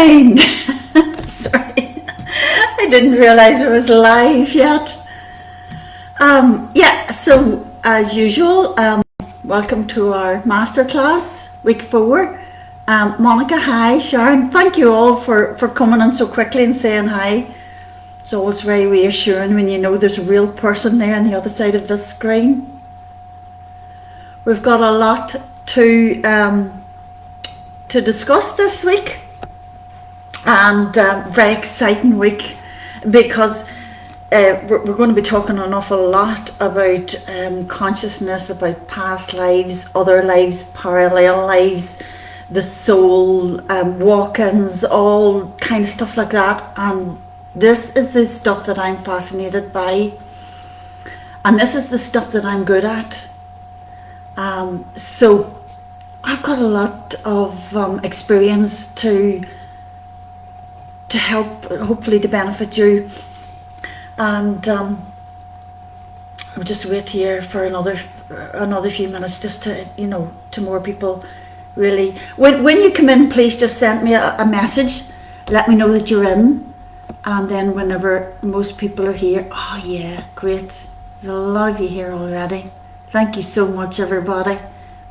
morning. Sorry, I didn't realize it was live yet. Yeah, so as usual, welcome to our Masterclass, week 4. Monica, hi. Sharon, thank you all for coming in so quickly and saying hi. It's always very reassuring when you know there's a real person there on the other side of the screen. We've got a lot to discuss this week, and very exciting week because we're going to be talking an awful lot about consciousness, about past lives, other lives, parallel lives, the soul, walk-ins, all kind of stuff like that. And this is the stuff that I'm fascinated by, and this is the stuff that I'm good at. So I've got a lot of experience to help, hopefully to benefit you, and I'll just wait here for another few minutes, just to, you know, to more people really. When you come in, please just send me a message, let me know that you're in, and then whenever most people are here, oh yeah, great, there's a lot of you here already. Thank you so much, everybody,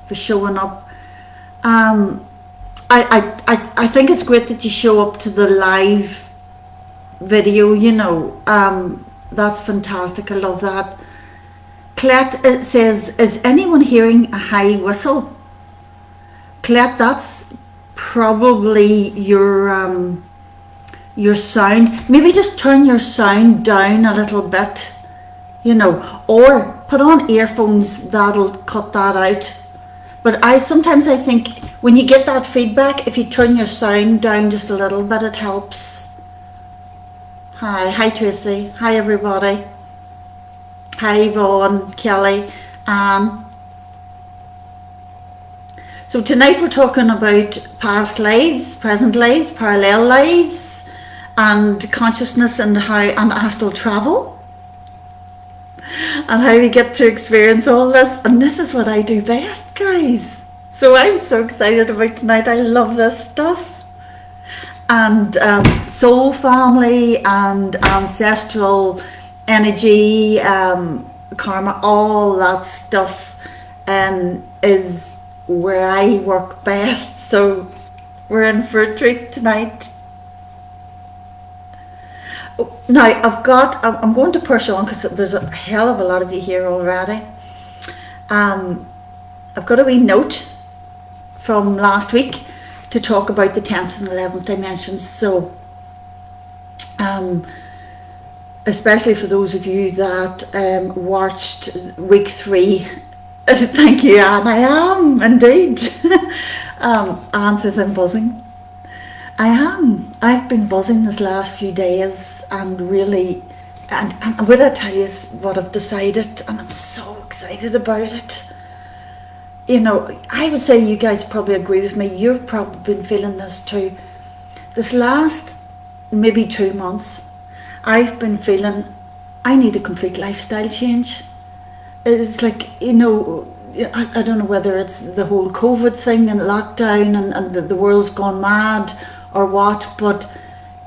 for showing up. I think it's great that you show up to the live video, you know. That's fantastic. I love that. Colette says, is anyone hearing a high whistle? Colette, that's probably your sound. Maybe just turn your sound down a little bit, you know, or put on earphones, that'll cut that out. But sometimes I think when you get that feedback, if you turn your sound down just a little bit, it helps. Hi Tracy, hi everybody. Hi Yvonne, Kelly, Anne. So tonight we're talking about past lives, present lives, parallel lives, and consciousness, and astral travel, and how we get to experience all this. And this is what I do best, guys. So I'm so excited about tonight. I love this stuff. And soul family and ancestral energy, karma, all that stuff is where I work best. So we're in for a treat tonight. Now I'm going to push on because there's a hell of a lot of you here already. I've got a wee note from last week to talk about the 10th and 11th dimensions. So especially for those of you that watched week 3, thank you, Anne. I am indeed. Anne says I'm buzzing. I am. I've been buzzing this last few days, and really, and what I tell you is what I've decided, and I'm so excited about it. You know, I would say you guys probably agree with me. You've probably been feeling this too. This last maybe 2 months, I've been feeling I need a complete lifestyle change. It's like, you know, I don't know whether it's the whole COVID thing and lockdown and the world's gone mad or what, but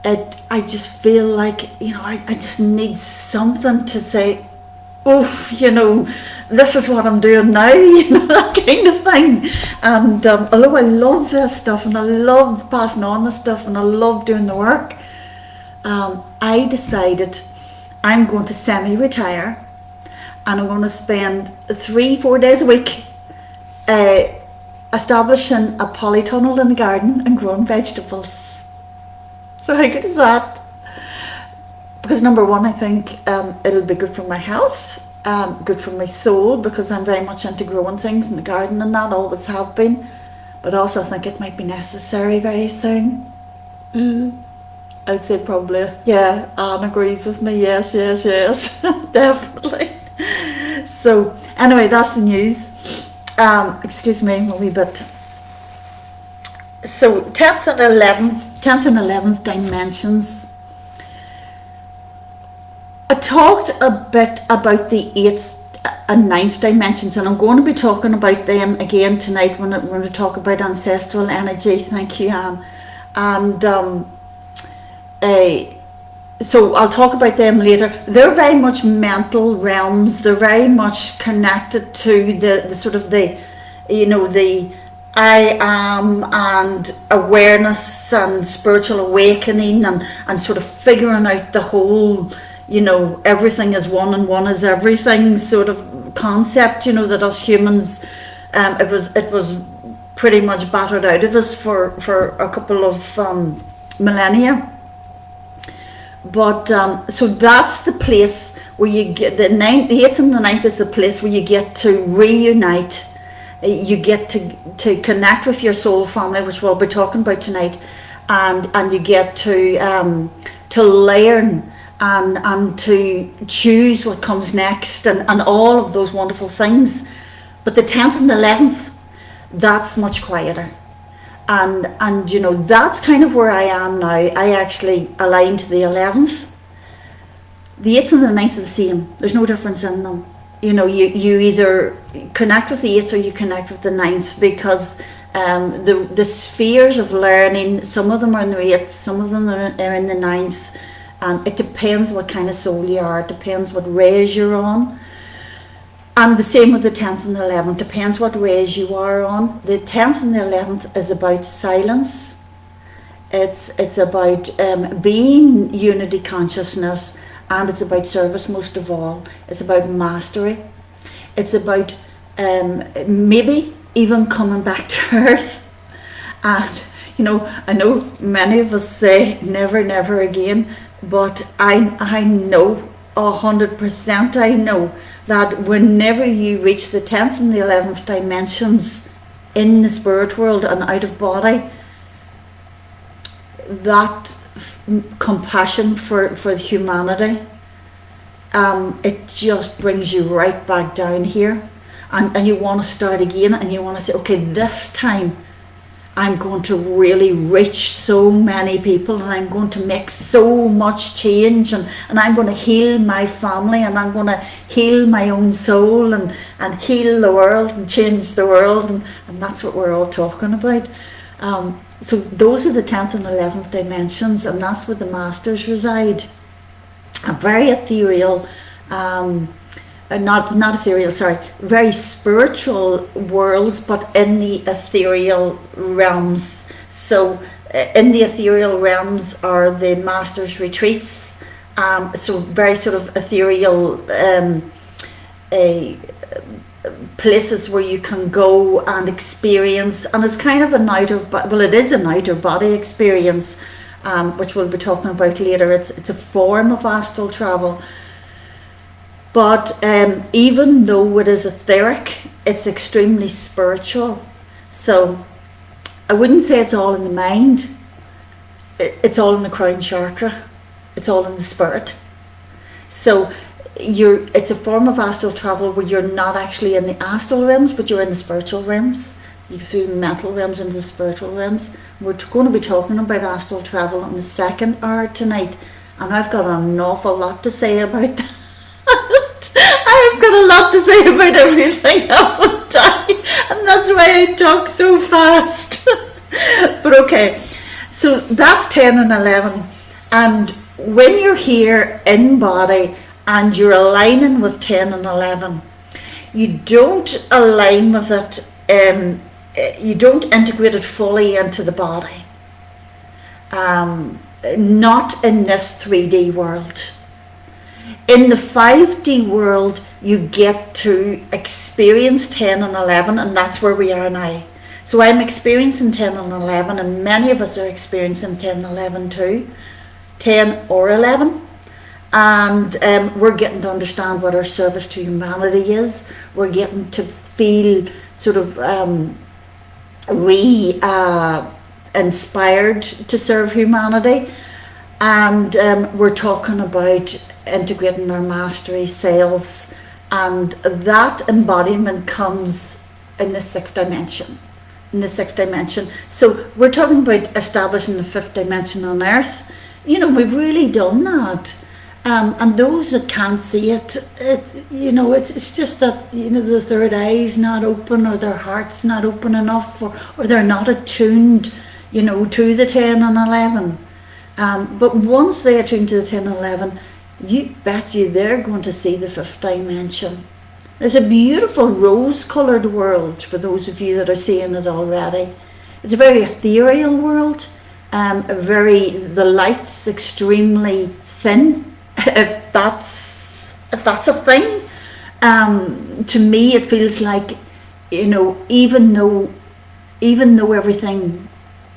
I just feel like, you know, I just need something to say, oof, you know, this is what I'm doing now, you know, that kind of thing. And although I love this stuff and I love passing on this stuff and I love doing the work, I decided I'm going to semi-retire, and I'm going to spend 3-4 days a week establishing a polytunnel in the garden and growing vegetables. So how good is that? Because number one, I think it'll be good for my health, good for my soul, because I'm very much into growing things in the garden, and that always have been. But also I think it might be necessary very soon. I'd say probably, yeah, Anne agrees with me, yes, definitely. So anyway, that's the news. Excuse me a wee bit. So 10th and 11th dimensions. I talked a bit about the 8th and 9th dimensions, and I'm going to be talking about them again tonight when we talk about ancestral energy. Thank you, Anne. And so I'll talk about them later. They're very much mental realms. They're very much connected to the sort of the I am and awareness and spiritual awakening and sort of figuring out the whole, everything is one and one is everything sort of concept, that us humans, it was pretty much battered out of us for a couple of millennia. But so that's the place where you get the 8th and the 9th is the place where you get to reunite. You get to connect with your soul family, which we'll be talking about tonight, and you get to learn and to choose what comes next and all of those wonderful things. But the 10th and the 11th, that's much quieter. And that's kind of where I am now. I actually align to the 11th. The 8th and the 9th are the same. There's no difference in them. You either connect with the 8th or you connect with the 9th, because the spheres of learning, some of them are in the 8th, some of them are in the 9th. And it depends what kind of soul you are. It depends what rays you're on. And the same with the 10th and the 11th, depends what rays you are on. The 10th and the 11th is about silence. It's about being unity consciousness, and it's about service most of all. It's about mastery. It's about maybe even coming back to earth. And, I know many of us say never, never again, but I know 100%, I know that whenever you reach the 10th and the 11th dimensions in the spirit world and out of body, that compassion for humanity, it just brings you right back down here, and you want to start again, and you want to say, okay, this time I'm going to really reach so many people, and I'm going to make so much change, and I'm going to heal my family, and I'm going to heal my own soul, and heal the world and change the world, and that's what we're all talking about. So those are the 10th and 11th dimensions, and that's where the masters reside. A very ethereal, not ethereal, sorry, very spiritual worlds, but in the ethereal realms. So in the ethereal realms are the masters' retreats, so very sort of ethereal places where you can go and experience, and it's kind of it is an outer body experience, which we'll be talking about later. It's a form of astral travel. But even though it is etheric, it's extremely spiritual. So I wouldn't say it's all in the mind. It's all in the crown chakra. It's all in the spirit. So it's a form of astral travel where you're not actually in the astral realms, but you're in the spiritual realms. You go through the mental realms into the spiritual realms. We're going to be talking about astral travel in the second hour tonight, and I've got an awful lot to say about that. I've got a lot to say about everything, haven't I? And that's why I talk so fast. But okay, so that's 10 and 11. And when you're here in body and you're aligning with 10 and 11, you don't align with it, you don't integrate it fully into the body. Not in this 3D world. In the 5D world, you get to experience 10 and 11, and that's where we are now. So I'm experiencing 10 and 11, and many of us are experiencing 10 and 11 too, 10 or 11. And we're getting to understand what our service to humanity is. We're getting to feel sort of inspired to serve humanity. And we're talking about integrating our mastery selves, and that embodiment comes in the 6th dimension. So we're talking about establishing the 5th dimension on earth. We've really done that. And those that can't see it's just that the third eye's not open, or their heart's not open enough, or they're not attuned you know, to the 10 and 11. But once they attune to the 10 and 11, you bet you they're going to see the 5th dimension. It's a beautiful rose-coloured world for those of you that are seeing it already. It's a very ethereal world. The light's extremely thin, if that's a thing. To me, it feels like, you know, even though everything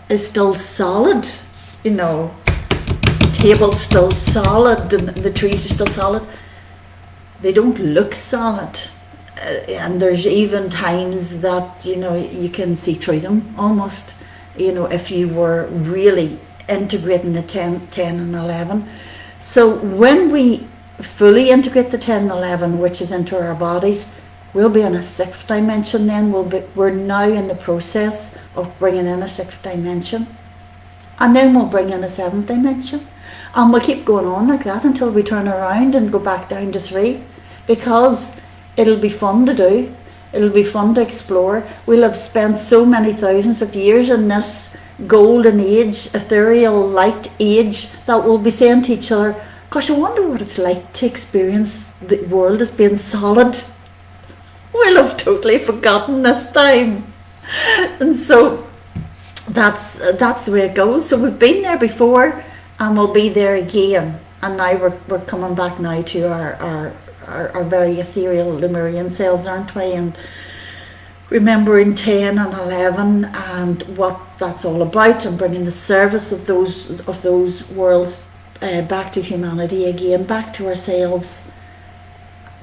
is still solid, you know, table's still solid and the trees are still solid, they don't look solid. And there's even times that, you know, you can see through them almost, you know, if you were really integrating the 10 and 11. So when we fully integrate the 10 and 11, which is into our bodies, we'll be in a 6th dimension then. We're now in the process of bringing in a 6th dimension. And then we'll bring in a 7th dimension. And we'll keep going on like that until we turn around and go back down to 3. Because it'll be fun to do. It'll be fun to explore. We'll have spent so many thousands of years in this golden age, ethereal light age, that we'll be saying to each other, gosh, I wonder what it's like to experience the world as being solid. We'll have totally forgotten this time. And so that's the way it goes. So we've been there before and we'll be there again. And now we're coming back now to our very ethereal Lemurian selves, aren't we? And remembering 10 and 11 and what that's all about, and bringing the service of those worlds back to humanity again, back to ourselves,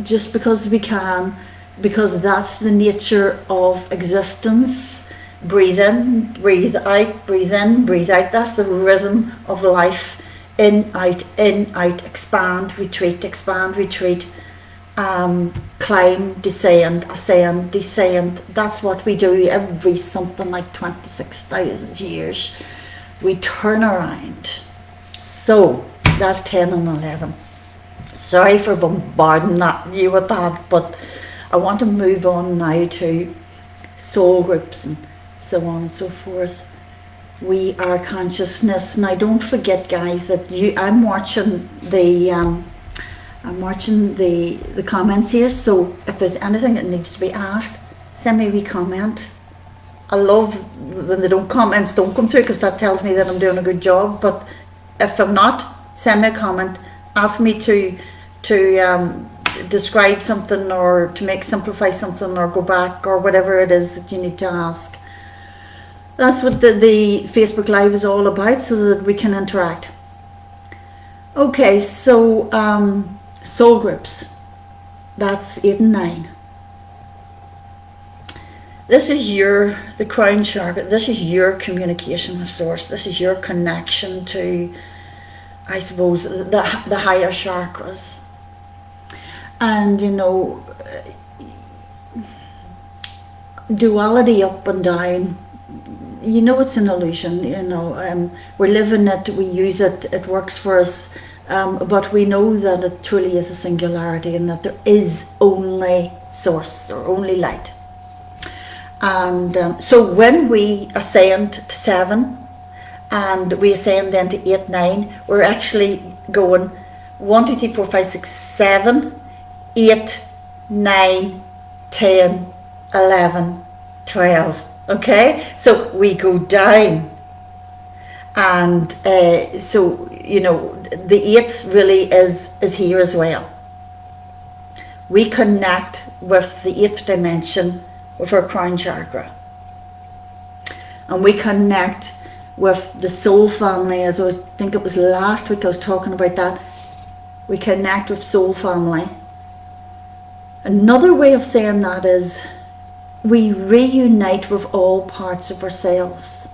just because we can, because that's the nature of existence. Breathe in, breathe out, breathe in, breathe out. That's the rhythm of life. In, out, expand, retreat, expand, retreat. Climb, descend, ascend, descend. That's what we do every something like 26,000 years. We turn around. So that's 10 and 11. Sorry for bombarding you with that, but I want to move on now to soul groups and so on and so forth. We are consciousness. Now don't forget, guys, that I'm watching the comments here, so if there's anything that needs to be asked, send me a wee comment. I love when comments don't come through, because that tells me that I'm doing a good job. But if I'm not, send me a comment, ask me to describe something, or to simplify something, or go back, or whatever it is that you need to ask. That's what the Facebook Live is all about, so that we can interact. Okay, so soul groups, that's 8 and 9. This is the crown chakra. This is your communication with source. This is your connection to, I suppose, the higher chakras. And you know, duality up and down, you know, it's an illusion. You know, we live in it, we use it, it works for us. But we know that it truly is a singularity, and that there is only source, or only light. And so when we ascend to 7 and we ascend then to 8, 9, we're actually going 1, 2, 3, 4, 5, 6, 7, 8, 9, 10, 11, 12. Okay, so we go down. And so, you know, the 8 really is here as well. We connect with the 8th dimension with our crown chakra. And we connect with the soul family, as I think it was last week I was talking about that. We connect with soul family. Another way of saying that is we reunite with all parts of ourselves.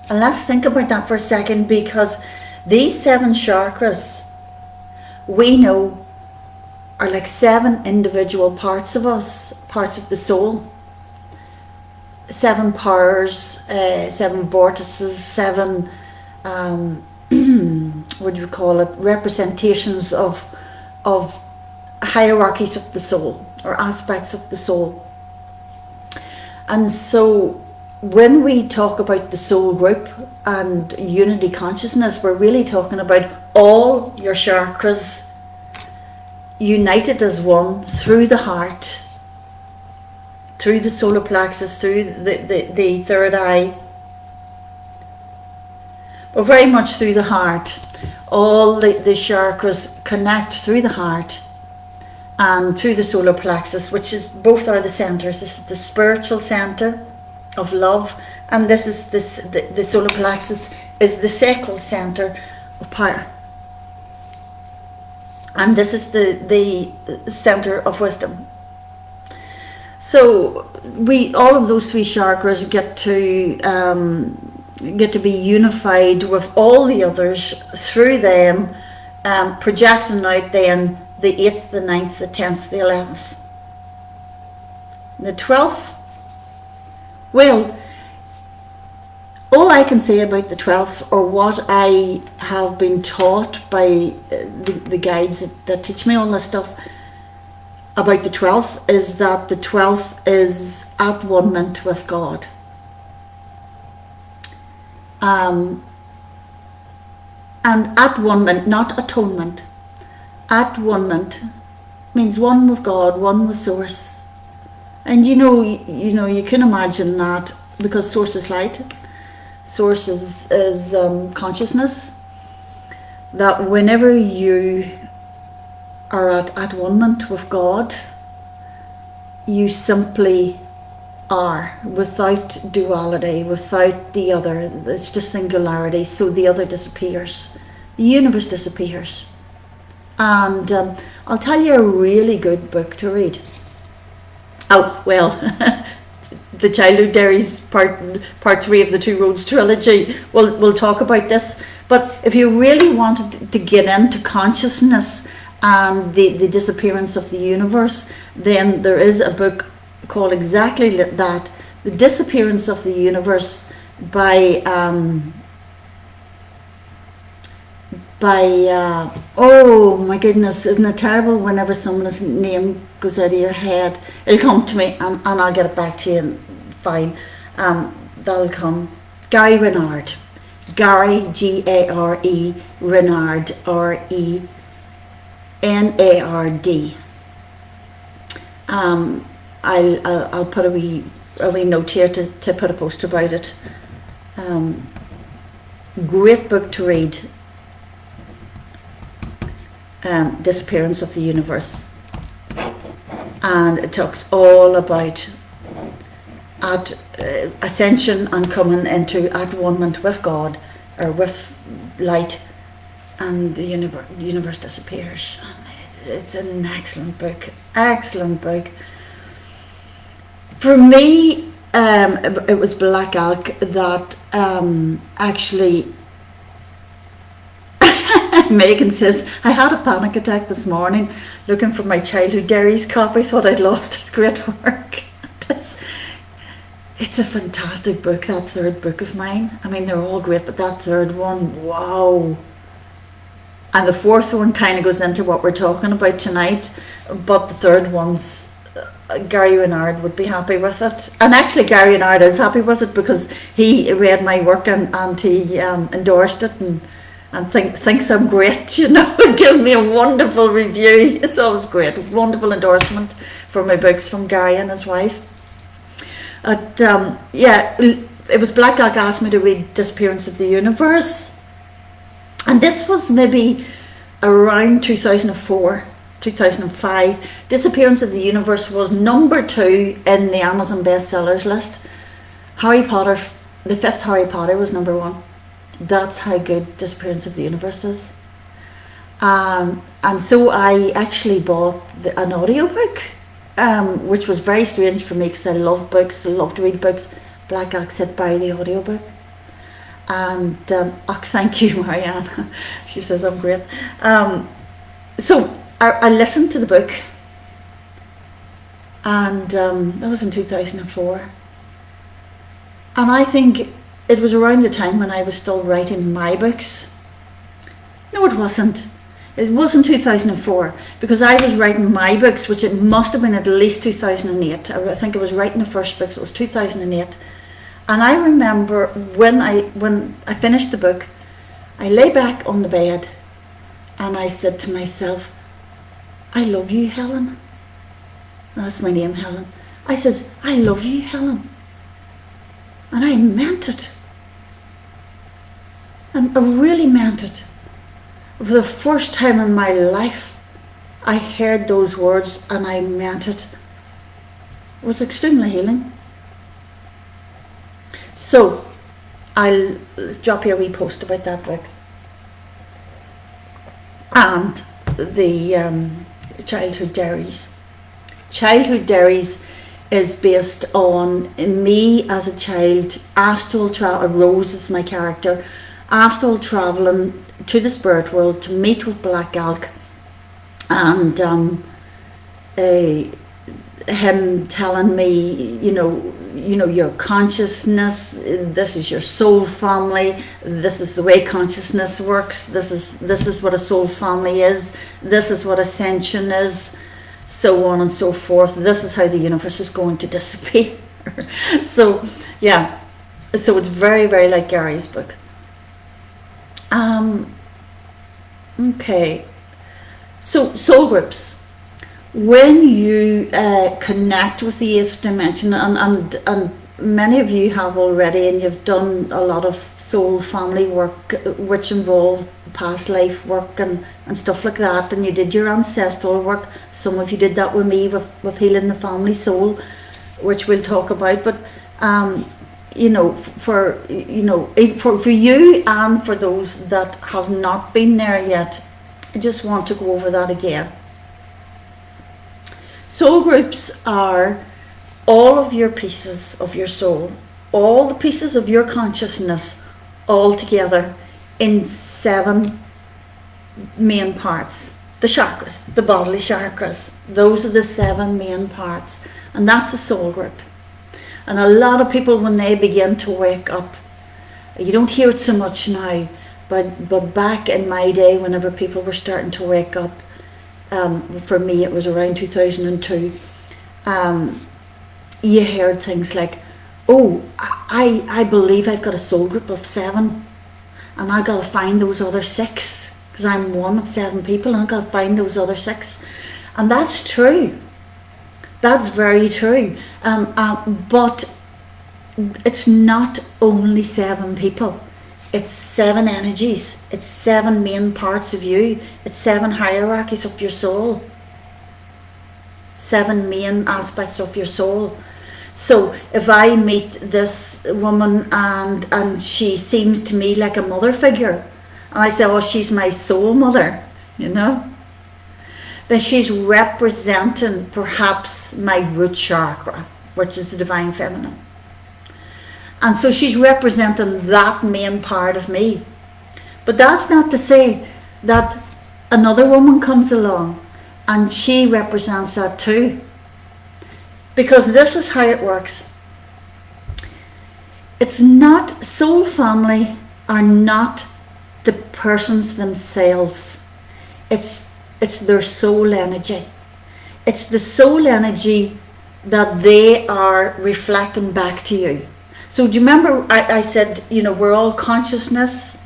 And let's think about that for a second, because these 7 chakras, we know, are like 7 individual parts of us, parts of the soul. 7 powers, 7 vortices, 7, what do you call it, representations of hierarchies of the soul, or aspects of the soul. And so when we talk about the soul group and unity consciousness, we're really talking about all your chakras united as one through the heart, through the solar plexus, through the third eye, but very much through the heart. All the chakras connect through the heart and through the solar plexus, which is, both are the centers. This is the spiritual center of love, and this is the solar plexus is the sacral center of power, and this is the center of wisdom. So all of those three chakras get to be unified with all the others through them, projecting out then the 8th, the 9th, the 10th, the 11th. The 12th, well, all I can say about the 12th, or what I have been taught by the guides that teach me all this stuff about the 12th, is that the 12th is at one with God. And at one, not atonement. At one means one with God, one with Source. And you know, you can imagine that, because Source is light, Source is consciousness, that whenever you are at one with God, you simply are, without duality, without the other. It's just singularity, so the other disappears. The universe disappears. And I'll tell you a really good book to read. Oh, well, the Childhood Diaries part 3 of the Two Roads trilogy we'll talk about this. But if you really wanted to get into consciousness and the disappearance of the universe, then there is a book called exactly that, The Disappearance of the Universe, by oh my goodness, isn't it terrible whenever someone's name goes out of your head? It'll come to me, and I'll get it back to you, and fine, that'll come. Gary Renard, Gary, G-A-R-E, Renard, R-E-N-A-R-D. I'll put a wee note here to put a post about it. Great book to read. Disappearance of the Universe, and it talks all about ascension and coming into at one with God, or with light, and the universe disappears. It's an excellent book. For me, it was Black Elk that actually. Megan says, I had a panic attack this morning looking for my Childhood Diaries copy, thought I'd lost it. Great work. It's a fantastic book, that third book of mine. I mean, they're all great, but that third one, wow. And the fourth one kind of goes into what we're talking about tonight, but the third one's, Gary Renard would be happy with it. And actually Gary Renard is happy with it, because he read my work and he endorsed it, and thinks I'm great, give me a wonderful review. It's always great, wonderful endorsement for my books from Gary and his wife. Yeah, it was Black Elk asked me to read Disappearance of the Universe, and this was maybe around 2004, 2005. Disappearance of the Universe was number 2 in the Amazon bestsellers list. Harry Potter, the 5th Harry Potter, was number 1. That's how good Disappearance of the Universe is. And so I actually bought an audiobook, which was very strange for me, because I love books, I love to read books. Black Elk said, buy the audiobook. And thank you, Marianne. She says I'm great. So I listened to the book, and that was in 2004. And I think it was around the time when I was still writing my books. No, it wasn't. It wasn't 2004, because I was writing my books, which it must have been at least 2008. I think I was writing the first book, so it was 2008. And I remember when I finished the book, I lay back on the bed and I said to myself, I love you, Helen. That's my name, Helen. I said, I love you, Helen. And I meant it. And I really meant it. For the first time in my life, I heard those words and I meant it. It was extremely healing. So, I'll drop you a wee post about that book. And the Childhood Diaries. Childhood Diaries is based on me as a child, astral travel. Rose is my character, astral traveling to the spirit world to meet with Black Elk, and him telling me, you know, your consciousness, this is your soul family, this is the way consciousness works, this is what a soul family is, this is what ascension is, so on and so forth, this is how the universe is going to disappear. So yeah, so it's very, very like Gary's book. Okay, so soul groups. When you connect with the eighth dimension, and many of you have already, and you've done a lot of soul family work, which involve past life work and stuff like that, and you did your ancestral work. Some of you did that with me with healing the family soul, which we'll talk about. But for you and for those that have not been there yet, I just want to go over that again. Soul groups are all of your pieces of your soul, all the pieces of your consciousness, all together in 7 main parts. The chakras, the bodily chakras, those are the 7 main parts, and that's a soul group. And a lot of people, when they begin to wake up, you don't hear it so much now, but back in my day, whenever people were starting to wake up, for me it was around 2002, you heard things like, oh, I believe I've got a soul group of 7, and I've got to find those other 6, because I'm one of 7 people, and I've got to find those other 6. And that's true. That's very true. But it's not only 7 people. It's 7 energies. It's 7 main parts of you. It's 7 hierarchies of your soul. 7 main aspects of your soul. So if I meet this woman and she seems to me like a mother figure, and I say, oh, she's my soul mother, then she's representing perhaps my root chakra, which is the divine feminine. And so she's representing that main part of me. But that's not to say that another woman comes along and she represents that too. Because this is how it works. It's not, soul family are not the persons themselves. It's their soul energy. It's the soul energy that they are reflecting back to you. So do you remember I said, we're all consciousness,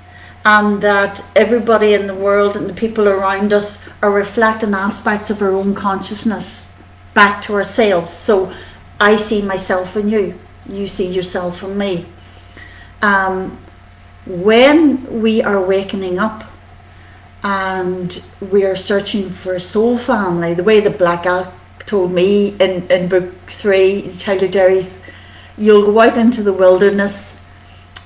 and that everybody in the world and the people around us are reflecting aspects of our own consciousness back to ourselves. So I see myself in you, you see yourself in me. When we are wakening up and we are searching for a soul family, the way that Black Elk told me in book 3, Childhood Diaries, you'll go out into the wilderness,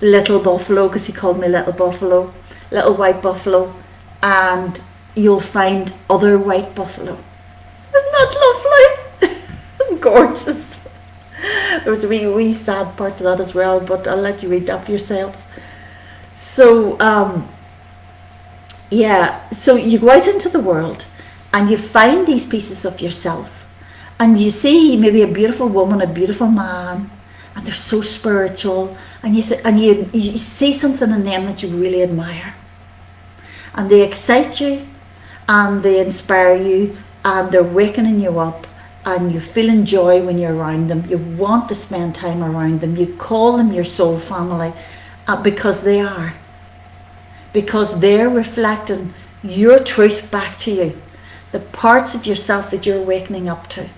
little buffalo, because he called me little buffalo, little white buffalo, and you'll find other white buffalo. Isn't that lovely? Gorgeous. There was a wee sad part to that as well, but I'll let you read that for yourselves. So so you go out into the world and you find these pieces of yourself, and you see maybe a beautiful woman, a beautiful man, and they're so spiritual, and you see something in them that you really admire, and they excite you and they inspire you, and they're wakening you up, and you feel joy when you're around them. You want to spend time around them. You call them your soul family, because they are. Because they're reflecting your truth back to you. The parts of yourself that you're wakening up to.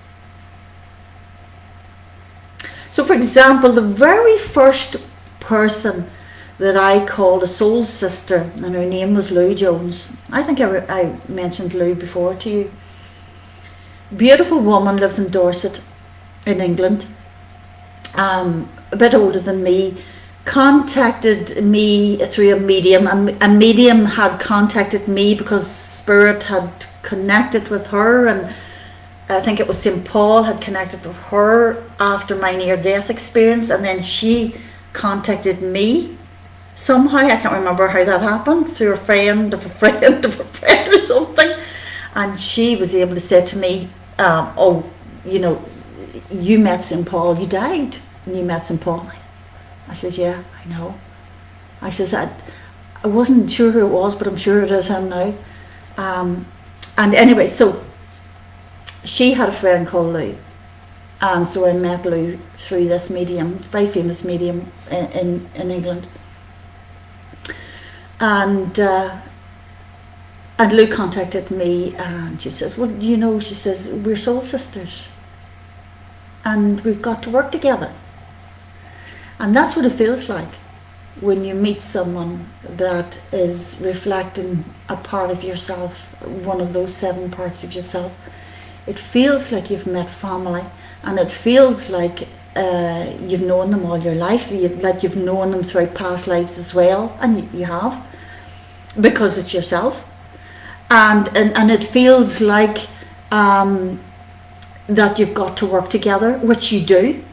So for example, the very first person that I called a soul sister, and her name was Lou Jones. I think I mentioned Lou before to you. Beautiful woman, lives in Dorset in England, a bit older than me, contacted me through a medium. A medium had contacted me because Spirit had connected with her, and I think it was St. Paul had connected with her after my near-death experience, and then she contacted me somehow. I can't remember how that happened, through a friend of a friend of a friend or something, and she was able to say to me, oh, you know, you met St. Paul, you died and you met St. Paul. I said, yeah, I know. I says, I wasn't sure who it was, but I'm sure it is him now. And anyway, so she had a friend called Lou, and so I met Lou through this medium, very famous medium in England. And Lou contacted me, and she says, well, you know, she says, we're soul sisters and we've got to work together. And that's what it feels like when you meet someone that is reflecting a part of yourself, one of those 7 parts of yourself. It feels like you've met family, and it feels like you've known them all your life, like you've known them throughout past lives as well, and you have, because it's yourself. And it feels like that you've got to work together, which you do,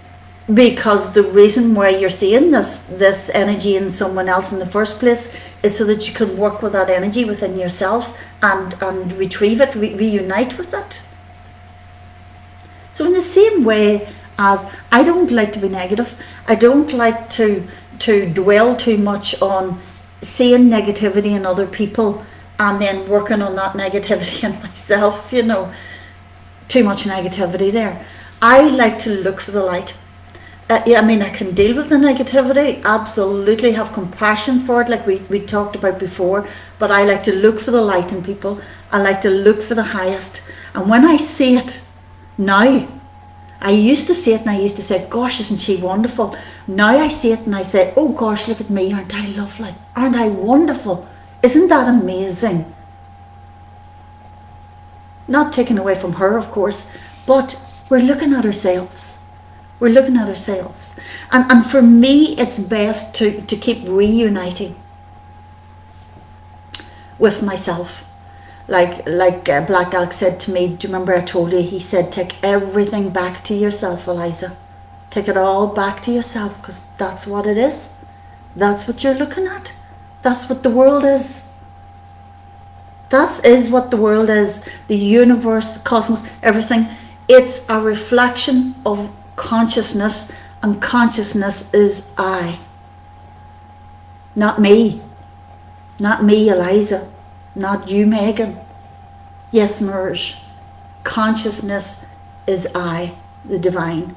because the reason why you're seeing this energy in someone else in the first place is so that you can work with that energy within yourself and retrieve it, reunite with it. So in the same way as I don't like to be negative, I don't like to dwell too much on seeing negativity in other people and then working on that negativity in myself, you know, too much negativity there. I like to look for the light. I mean, I can deal with the negativity, absolutely have compassion for it, like we talked about before, but I like to look for the light in people. I like to look for the highest. And when I see it now, I used to see it and I used to say, gosh, isn't she wonderful? Now I see it and I say, oh gosh, look at me, aren't I lovely? Aren't I wonderful? Isn't that amazing? Not taken away from her, of course, but we're looking at ourselves. We're looking at ourselves. And for me, it's best to keep reuniting with myself. Like Black Elk said to me, do you remember I told you, he said, take everything back to yourself, Eliza. Take it all back to yourself, because that's what it is. That's what you're looking at. That's what the world is. That is what the world is. The universe, the cosmos, everything. It's a reflection of consciousness, and consciousness is I. Not me. Not me, Eliza. Not you, Megan. Yes, Merge. Consciousness is I, the divine.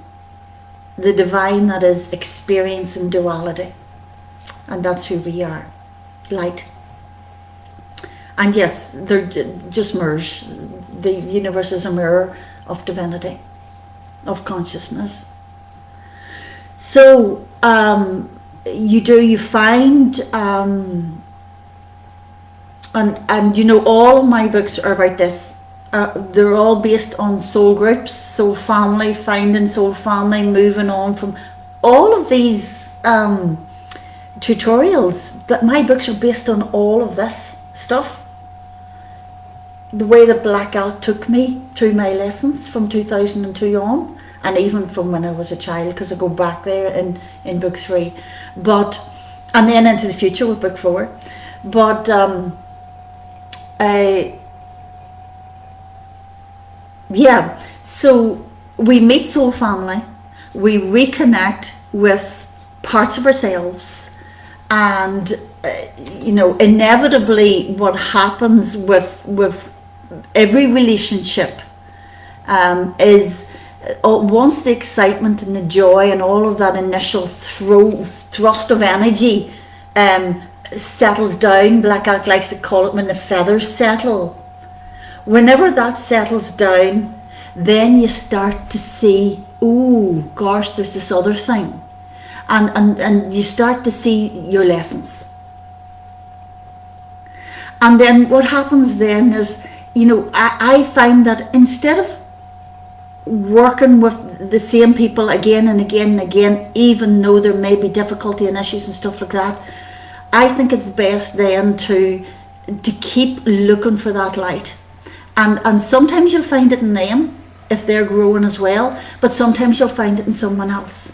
The divine that is experience in duality. And that's who we are. Light. And yes, they're just merge. The universe is a mirror of divinity, of consciousness. So you find and you know, all of my books are about this. They're all based on soul groups, soul family, finding soul family, moving on from all of these tutorials. But my books are based on all of this stuff. The way that Black Elk took me through my lessons from 2002 on, and even from when I was a child, because I go back there in book 3, and then into the future with book 4. But yeah, so we meet soul family, we reconnect with parts of ourselves, and you know, inevitably what happens with every relationship is once the excitement and the joy and all of that initial thrust of energy settles down. Black Art likes to call it when the feathers settle. Whenever that settles down, then you start to see, oh gosh, there's this other thing, and you start to see your lessons. And then what happens then is, I find that instead of working with the same people again and again and again, even though there may be difficulty and issues and stuff like that, I think it's best then to keep looking for that light. And sometimes you'll find it in them if they're growing as well, but sometimes you'll find it in someone else.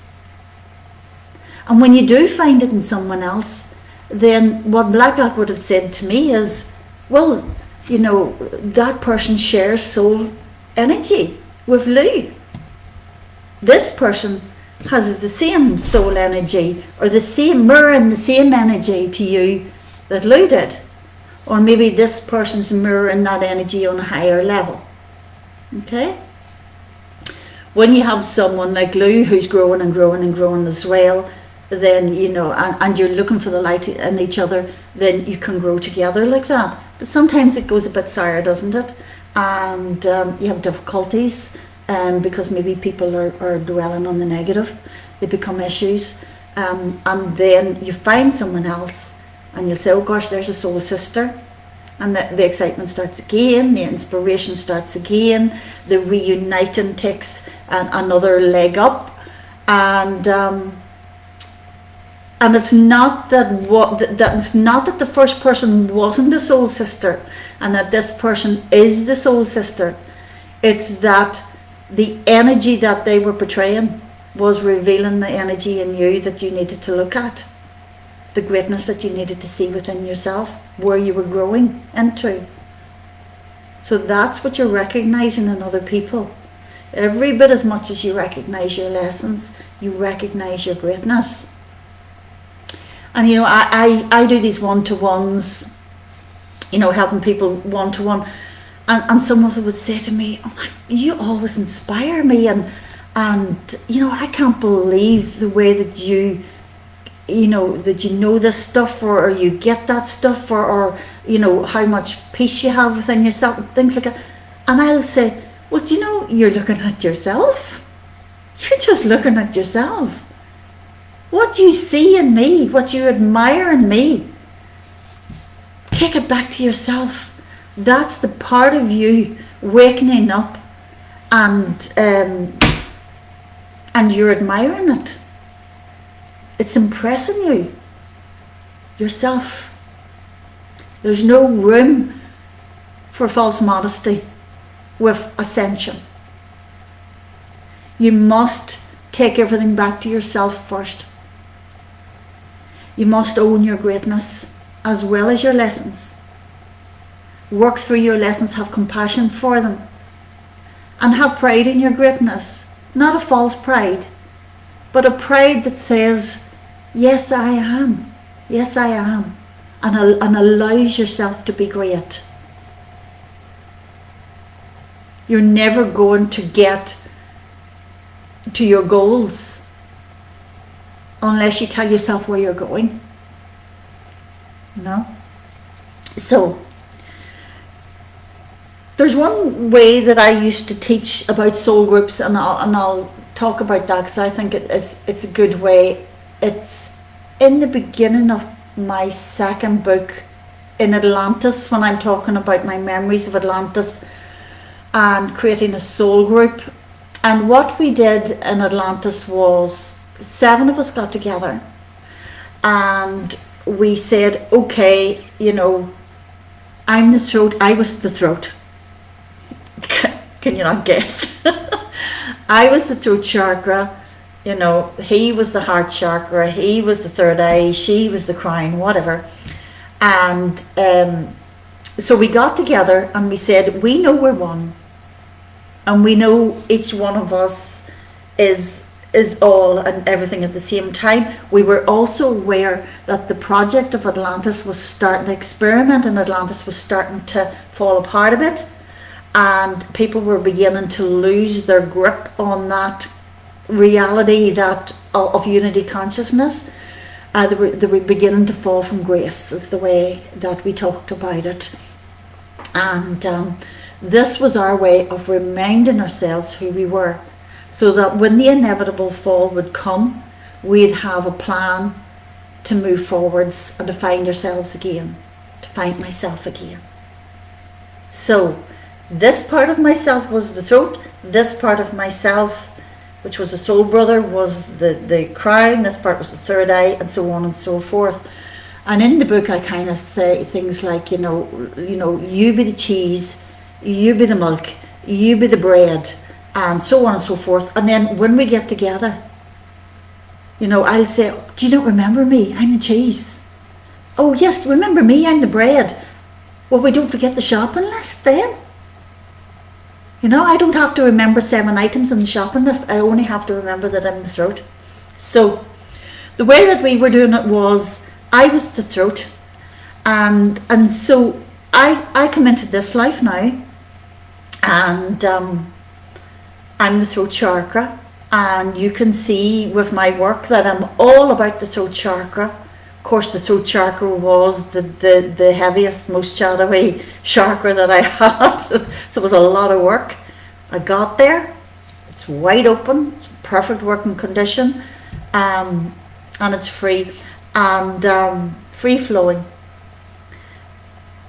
And when you do find it in someone else, then what Black Art would have said to me is, well, that person shares soul energy with Lou. This person has the same soul energy, or the same mirror and the same energy to you that Lou did. Or maybe this person's mirroring that energy on a higher level. Okay? When you have someone like Lou who's growing and growing and growing as well, then, and you're looking for the light in each other, then you can grow together like that. But sometimes it goes a bit sour, doesn't it? And you have difficulties because maybe people are dwelling on the negative. They become issues. And then you find someone else and you'll say, oh gosh, there's a soul sister. And the excitement starts again, the inspiration starts again, the reuniting takes another leg up. And it's not that the first person wasn't a soul sister and that this person is the soul sister. It's that the energy that they were portraying was revealing the energy in you that you needed to look at, the greatness that you needed to see within yourself, where you were growing into. So that's what you're recognizing in other people. Every bit as much as you recognize your lessons, you recognize your greatness. And I do these one-to-ones, helping people one-to-one, and some of them would say to me, oh, you always inspire me, and I can't believe the way that you know this stuff, or you get that stuff, or how much peace you have within yourself, and things like that. And I'll say, well, you're looking at yourself. You're just looking at yourself. What you see in me, what you admire in me, take it back to yourself. That's the part of you wakening up, and you're admiring it. It's impressing you, yourself. There's no room for false modesty with ascension. You must take everything back to yourself first. You must own your greatness as well as your lessons. Work through your lessons, have compassion for them, and have pride in your greatness. Not a false pride, but a pride that says, yes, I am. Yes, I am. And allows yourself to be great. You're never going to get to your goals unless you tell yourself where you're going. So, there's one way that I used to teach about soul groups, and I'll talk about that because I think it's a good way. It's in the beginning of my second book, in Atlantis, when I'm talking about my memories of Atlantis and creating a soul group. And what we did in Atlantis was 7 of us got together and we said, okay, I'm the throat, I was the throat. Can you not guess? I was the throat chakra, he was the heart chakra, he was the third eye, she was the crown, whatever. And so we got together and we said, we know we're one, and we know each one of us is all and everything at the same time. We were also aware that the project of Atlantis was starting, the experiment in Atlantis was starting to fall apart a bit. and people were beginning to lose their grip on that reality that of unity consciousness. They were beginning to fall from grace, is the way that we talked about it. And this was our way of reminding ourselves who we were, so that when the inevitable fall would come, we'd have a plan to move forwards and to find ourselves again, to find myself again. So this part of myself was the throat, this part of myself, which was the soul brother, was the crown, this part was the third eye, and so on and so forth. And in the book I kind of say things like, you know, you be the cheese, you be the milk, you be the bread, and so on and so forth. And then when we get together, you know, I'll say, do you not remember me? I'm the cheese. Oh yes, remember me, I'm the bread. Well, we don't forget the shopping list then. You know, I don't have to remember 7 items on the shopping list. I only have to remember that I'm the throat. So the way that we were doing it was, I was the throat, and so I come into this life now, and I'm the throat chakra, and you can see with my work that I'm all about the throat chakra. Of course, the throat chakra was the heaviest, most shadowy chakra that I had. So it was a lot of work. I got there. It's wide open. It's perfect working condition, and it's free and free flowing.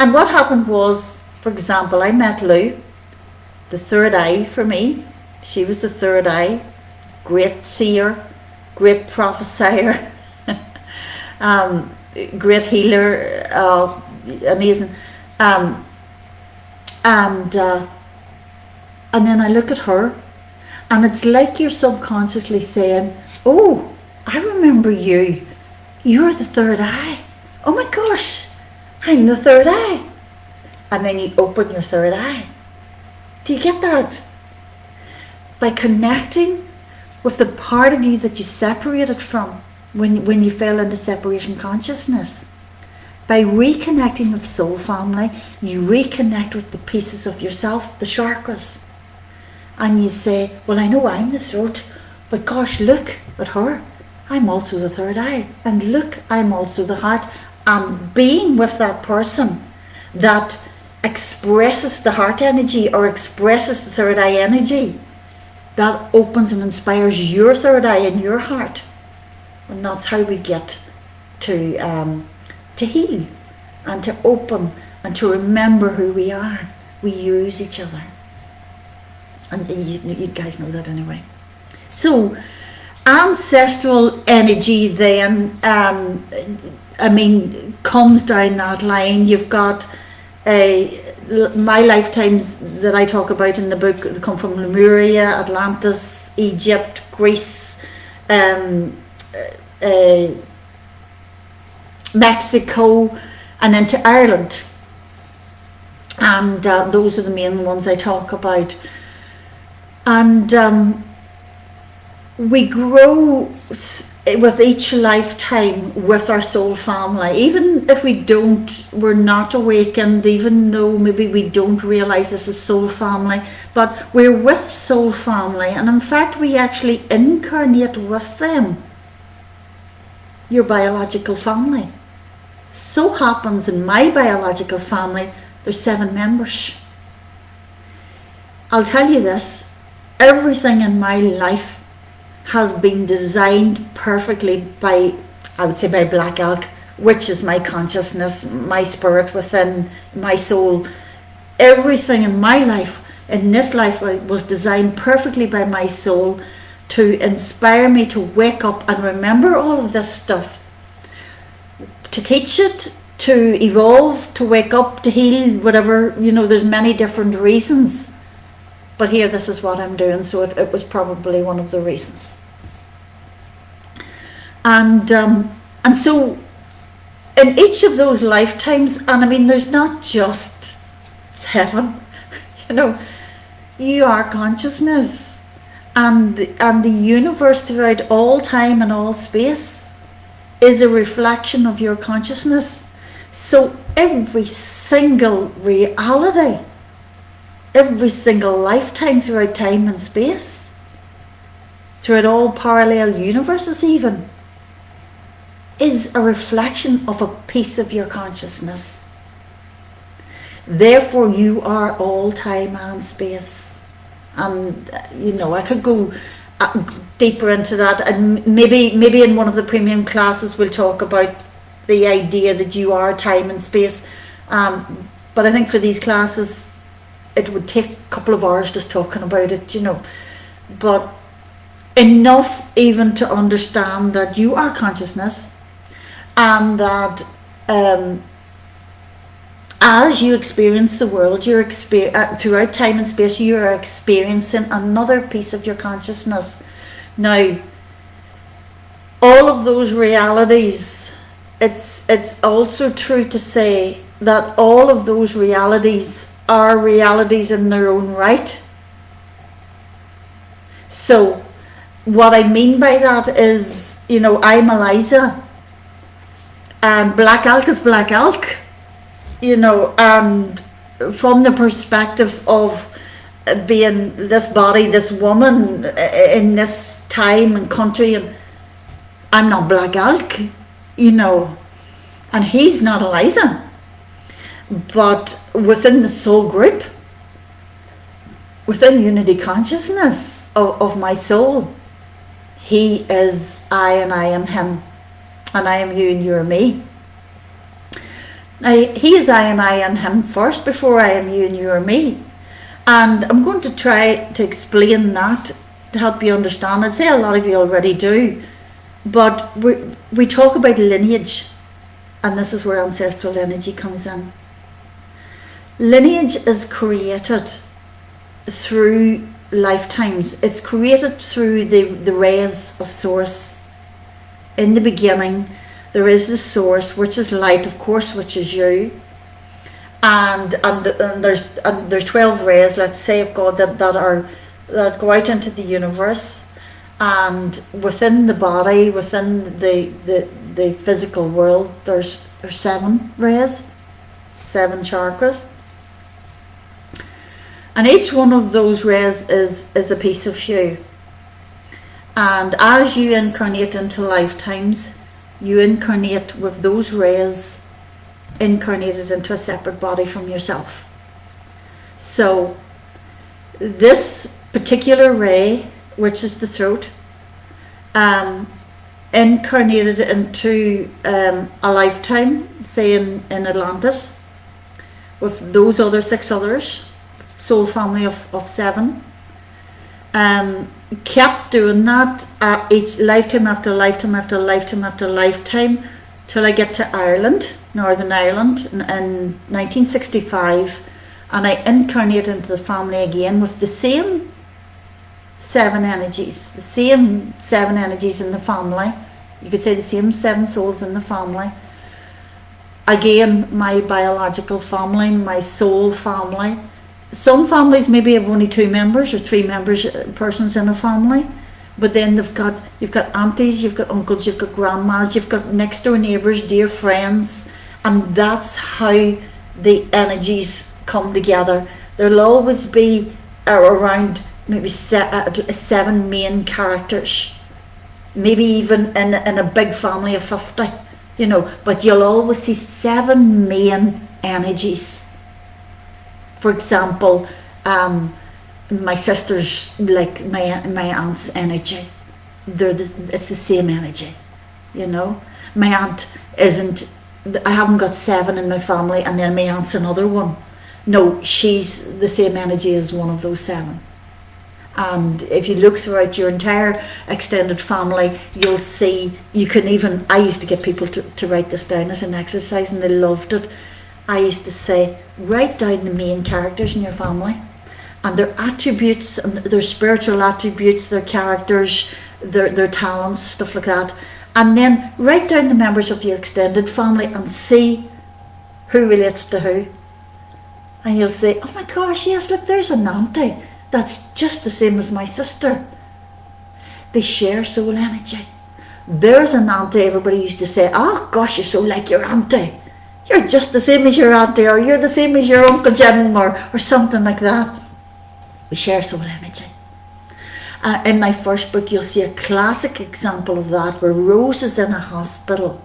And what happened was, for example, I met Lou, the third eye for me. She was the third eye, great seer, great prophesier. Great healer, amazing, and then I look at her, and it's like you're subconsciously saying, oh, I remember you, you're the third eye, oh my gosh, I'm the third eye. And then you open your third eye. Do you get that? By connecting with the part of you that you separated from when you fell into separation consciousness. By reconnecting with soul family, you reconnect with the pieces of yourself, the chakras. And you say, well, I know I'm the throat, but gosh, look at her. I'm also the third eye. And look, I'm also the heart. And being with that person that expresses the heart energy or expresses the third eye energy, that opens and inspires your third eye in your heart. And that's how we get to heal and to open and to remember who we are. We use each other. And you guys know that anyway. So, ancestral energy then, comes down that line. You've got my lifetimes that I talk about in the book, they come from Lemuria, Atlantis, Egypt, Greece, Mexico, and into Ireland, and those are the main ones I talk about. And we grow with each lifetime with our soul family, even if we're not awakened, even though maybe we don't realize this is soul family, but we're with soul family, and in fact we actually incarnate with them. Your biological family. So happens in my biological family, there's 7 members. I'll tell you this, everything in my life has been designed perfectly by, I would say, by Black Elk, which is my consciousness, my spirit within my soul. Everything in my life, in this life, was designed perfectly by my soul to inspire me to wake up and remember all of this stuff, to teach it, to evolve, to wake up, to heal, whatever, there's many different reasons. But here, this is what I'm doing, so it was probably one of the reasons. And so in each of those lifetimes, and there's not just heaven, you are consciousness, and the universe throughout all time and all space is a reflection of your consciousness. So every single reality every single lifetime throughout time and space, throughout all parallel universes even, is a reflection of a piece of your consciousness. Therefore, you are all time and space. And, I could go deeper into that, and maybe in one of the premium classes we'll talk about the idea that you are time and space. But I think for these classes, it would take a couple of hours just talking about it, But enough even to understand that you are consciousness, and that as you experience the world, throughout time and space, you are experiencing another piece of your consciousness. Now, all of those realities, it's also true to say that all of those realities are realities in their own right. So, what I mean by that is, I'm Eliza, and Black Elk is Black Elk. And from the perspective of being this body, this woman in this time and country, and I'm not Black Elk, and he's not Eliza. But within the soul group, within unity consciousness of my soul, he is I and I am him, and I am you and you are me. Now, he is I and I am him first before I am you and you are me. And I'm going to try to explain that to help you understand. I'd say a lot of you already do. But we talk about lineage, and this is where ancestral energy comes in. Lineage is created through lifetimes. It's created through the rays of source. In the beginning, there is the source, which is light, of course, which is you, and there's 12 rays, let's say, of God that go out into the universe, and within the body, within the physical world, there's 7 rays, 7 chakras, and each one of those rays is a piece of you. And as you incarnate into lifetimes, you incarnate with those rays incarnated into a separate body from yourself. So this particular ray, which is the throat, incarnated into a lifetime, say in Atlantis, with those other 6 others, soul family of 7. Kept doing that each lifetime after lifetime after lifetime after lifetime, till I get to Ireland, Northern Ireland, in 1965, and I incarnate into the family again with the same 7 energies, the same 7 energies in the family. You could say the same 7 souls in the family. Again, my biological family, my soul family. Some families maybe have only 2 members or 3 persons in a family, but then you've got aunties, you've got uncles, you've got grandmas, you've got next door neighbours, dear friends, and that's how the energies come together. There'll always be around maybe 7 main characters, maybe even in a big family of 50, but you'll always see 7 main energies. For example, my sister's like my aunt's energy. It's the same energy, My aunt isn't. I haven't got 7 in my family, and then my aunt's another one. No, she's the same energy as one of those 7. And if you look throughout your entire extended family, you'll see. You can even. I used to get people to write this down as an exercise, and they loved it. I used to say, write down the main characters in your family and their attributes, and their spiritual attributes, their characters, their talents, stuff like that. And then write down the members of your extended family and see who relates to who. And you'll say, oh my gosh, yes, look, there's an auntie that's just the same as my sister. They share soul energy. There's an auntie everybody used to say, oh gosh, you're so like your auntie. You're just the same as your auntie, or you're the same as your Uncle Jim, or something like that. We share soul energy. In my first book, you'll see a classic example of that, where Rose is in a hospital,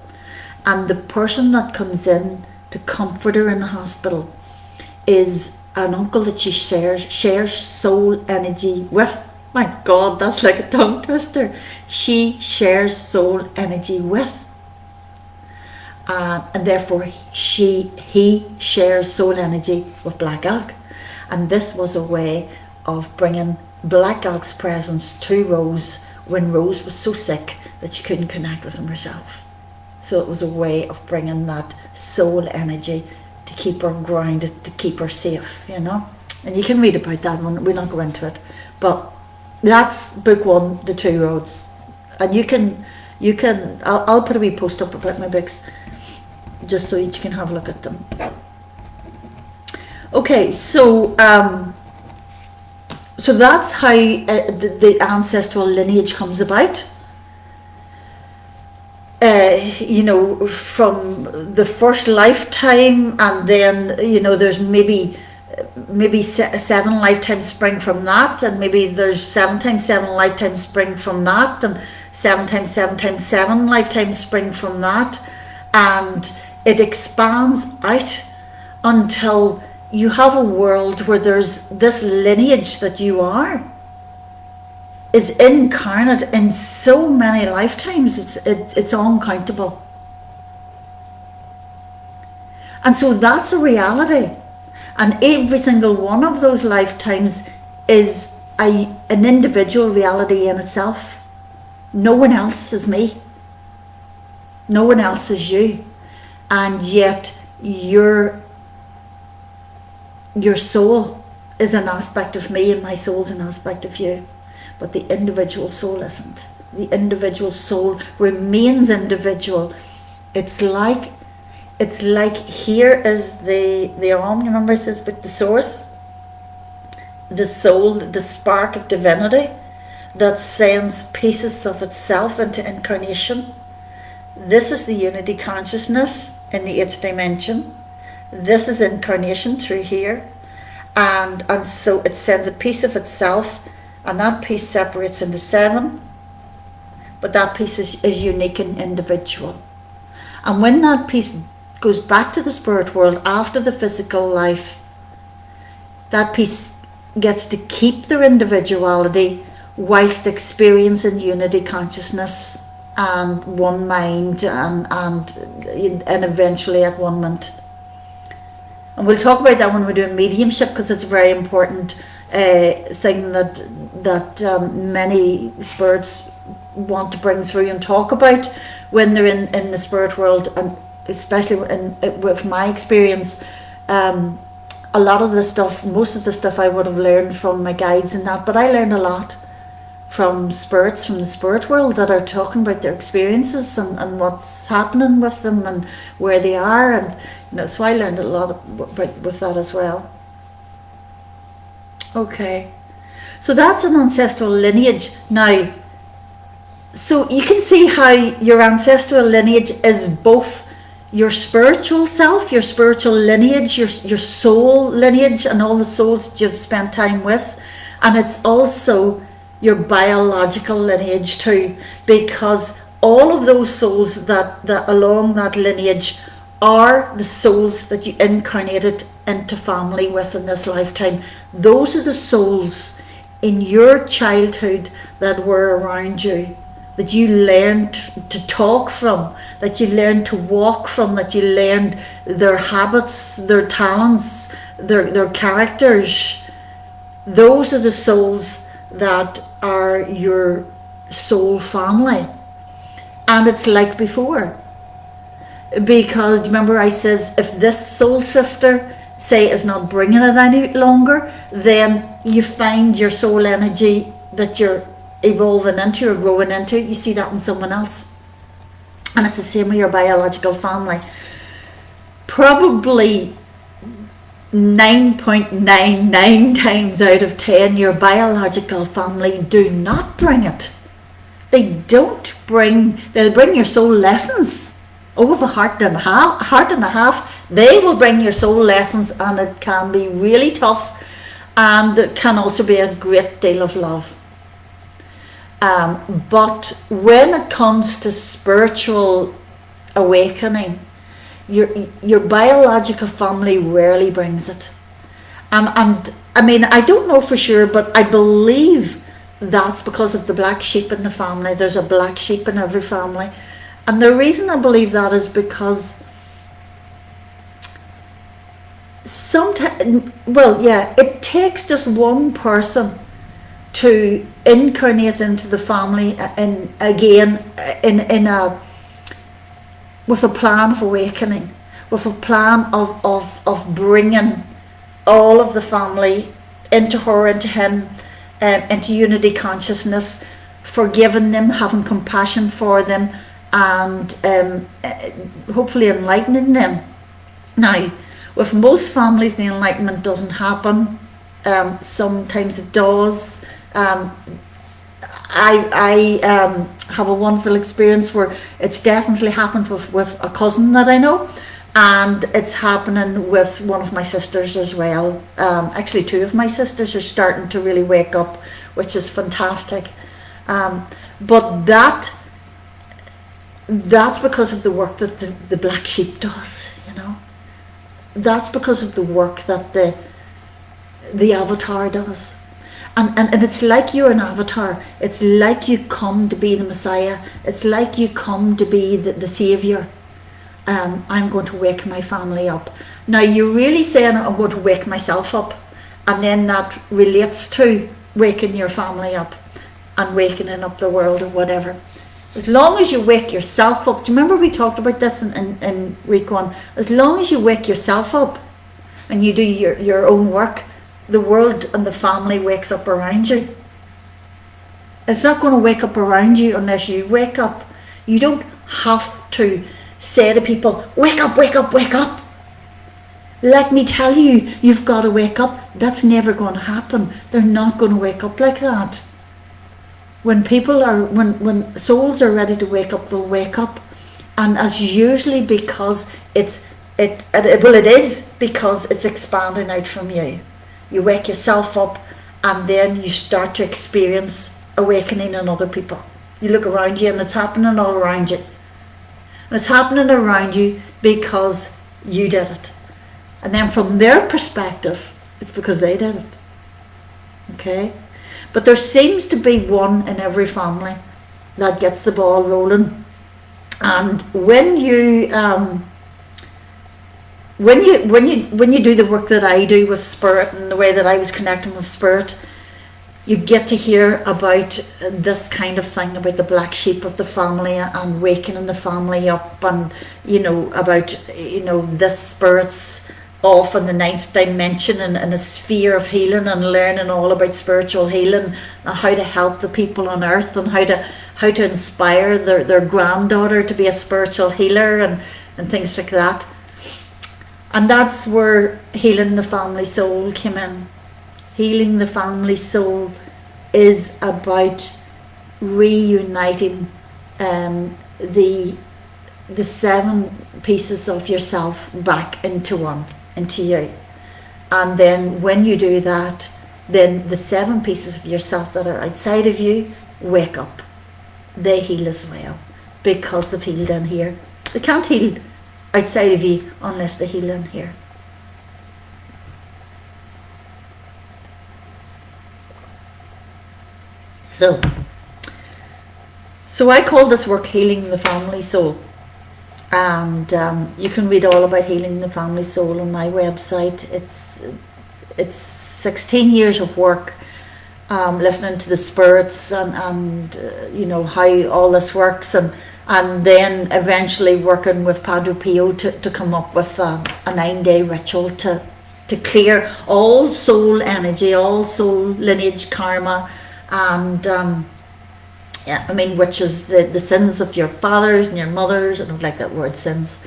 and the person that comes in to comfort her in the hospital is an uncle that she shares soul energy with. My God, that's like a tongue twister. She shares soul energy with. And therefore he shares soul energy with Black Elk. And this was a way of bringing Black Elk's presence to Rose when Rose was so sick that she couldn't connect with him herself. So it was a way of bringing that soul energy to keep her grounded, to keep her safe, you know. And you can read about that one, we'll not go into it. But that's book one, The Two Roads. And you can I'll put a wee post up about my books, just so you can have a look at them. Okay, so so that's how the ancestral lineage comes about. You know, from the first lifetime, and then, you know, there's maybe 7 lifetimes spring from that, and maybe there's 7 times 7 lifetimes spring from that, and 7 times 7 times 7 lifetimes spring from that, and it expands out until you have a world where there's this lineage that you are is incarnate in so many lifetimes, it's uncountable. And so that's a reality, and every single one of those lifetimes is an individual reality in itself. No one else is me, no one else is you, and yet your soul is an aspect of me, and my soul is an aspect of you. But the individual soul isn't. The individual soul remains individual. It's like here is the arm, you remember it says about the source? The soul, the spark of divinity that sends pieces of itself into incarnation. This is the unity consciousness in the 8th dimension. This is incarnation through here. And so it sends a piece of itself, and that piece separates into 7, but that piece is unique and individual. And when that piece goes back to the spirit world after the physical life, that piece gets to keep their individuality whilst experiencing unity consciousness and one mind and eventually at one moment. And we'll talk about that when we're doing mediumship, because it's a very important thing that many spirits want to bring through and talk about when they're in the spirit world. And especially with my experience, a lot of the stuff, most of the stuff I would have learned from my guides and that, but I learned a lot from spirits from the spirit world that are talking about their experiences and what's happening with them and where they are, and you know, so I learned a lot with that as well. Okay, so that's an ancestral lineage. Now, so you can see how your ancestral lineage is both your spiritual self, your spiritual lineage, your soul lineage, and all the souls that you've spent time with, and it's also your biological lineage too, because all of those souls that along that lineage are the souls that you incarnated into family with in this lifetime. Those are the souls in your childhood that were around you, that you learned to talk from, that you learned to walk from, that you learned their habits, their talents, their characters. Those are the souls that are your soul family. And it's like before, because remember I says, if this soul sister say is not bringing it any longer, then you find your soul energy that you're evolving into or growing into, you see that in someone else. And it's the same with your biological family. Probably 9.99 times out of 10 your biological family do not bring it. They'll bring your soul lessons. Over a heart and a half, they will bring your soul lessons, and it can be really tough. and there can also be a great deal of love. But when it comes to spiritual awakening, your biological family rarely brings it. And I mean, I don't know for sure, but I believe that's because of the black sheep in the family. There's a black sheep in every family. And the reason I believe that is because sometimes, well, yeah, it takes just one person to incarnate into the family and again in a with a plan of awakening, with a plan of bringing all of the family into her, into him, into unity consciousness, forgiving them, having compassion for them, and hopefully enlightening them. Now, with most families, the enlightenment doesn't happen. Sometimes it does. I have a wonderful experience where it's definitely happened with a cousin that I know, and it's happening with one of my sisters as well. Actually, two of my sisters are starting to really wake up, which is fantastic. But that's because of the work that the black sheep does, you know. That's because of the work that the avatar does. And it's like you're an avatar. It's like you come to be the Messiah. It's like you come to be the Saviour. I'm going to wake my family up. Now, you're really saying I'm going to wake myself up, and then that relates to waking your family up and wakening up the world or whatever. As long as you wake yourself up, do you remember we talked about this in week 1? As long as you wake yourself up and you do your own work, the world and the family wakes up around you. It's not going to wake up around you unless you wake up. You don't have to say to people, wake up, wake up, wake up. Let me tell you, you've got to wake up. That's never going to happen. They're not going to wake up like that. When when souls are ready to wake up, they'll wake up. And that's usually because it is because it's expanding out from you. You wake yourself up, and then you start to experience awakening in other people. You look around you and it's happening all around you. And it's happening around you because you did it. And then from their perspective, it's because they did it. Okay? But there seems to be one in every family that gets the ball rolling. And when you do the work that I do with spirit and the way that I was connecting with spirit, you get to hear about this kind of thing, about the black sheep of the family and waking the family up, and about this spirit's off in the 9th dimension and in a sphere of healing, and learning all about spiritual healing and how to help the people on earth, and how to inspire their granddaughter to be a spiritual healer and things like that. And that's where healing the family soul came in. Healing the family soul is about reuniting the 7 pieces of yourself back into one, into you. And then when you do that, then the 7 pieces of yourself that are outside of you wake up. They heal as well, because they've healed in here. They can't heal outside of you unless they heal in here. So I call this work Healing the Family Soul, and you can read all about Healing the Family Soul on my website. It's 16 years of work, listening to the spirits and how all this works, and then eventually working with Padre Pio to come up with a 9-day ritual to clear all soul energy, all soul lineage karma, and which is the sins of your fathers and your mothers. I don't like that word, sins.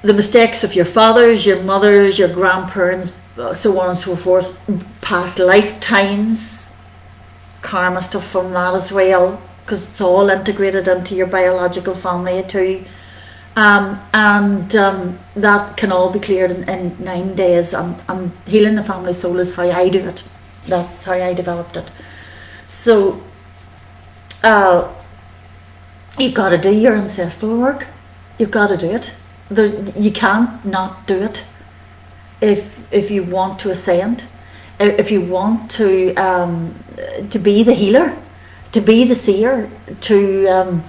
The mistakes of your fathers, your mothers, your grandparents, so on and so forth, past lifetimes, karma stuff from that as well, because it's all integrated into your biological family too. That can all be cleared in 9 days. And healing the family soul is how I do it. That's how I developed it. So you've got to do your ancestral work. You've got to do it. You can't not do it if you want to ascend, if you want to be the healer, to be the seer, to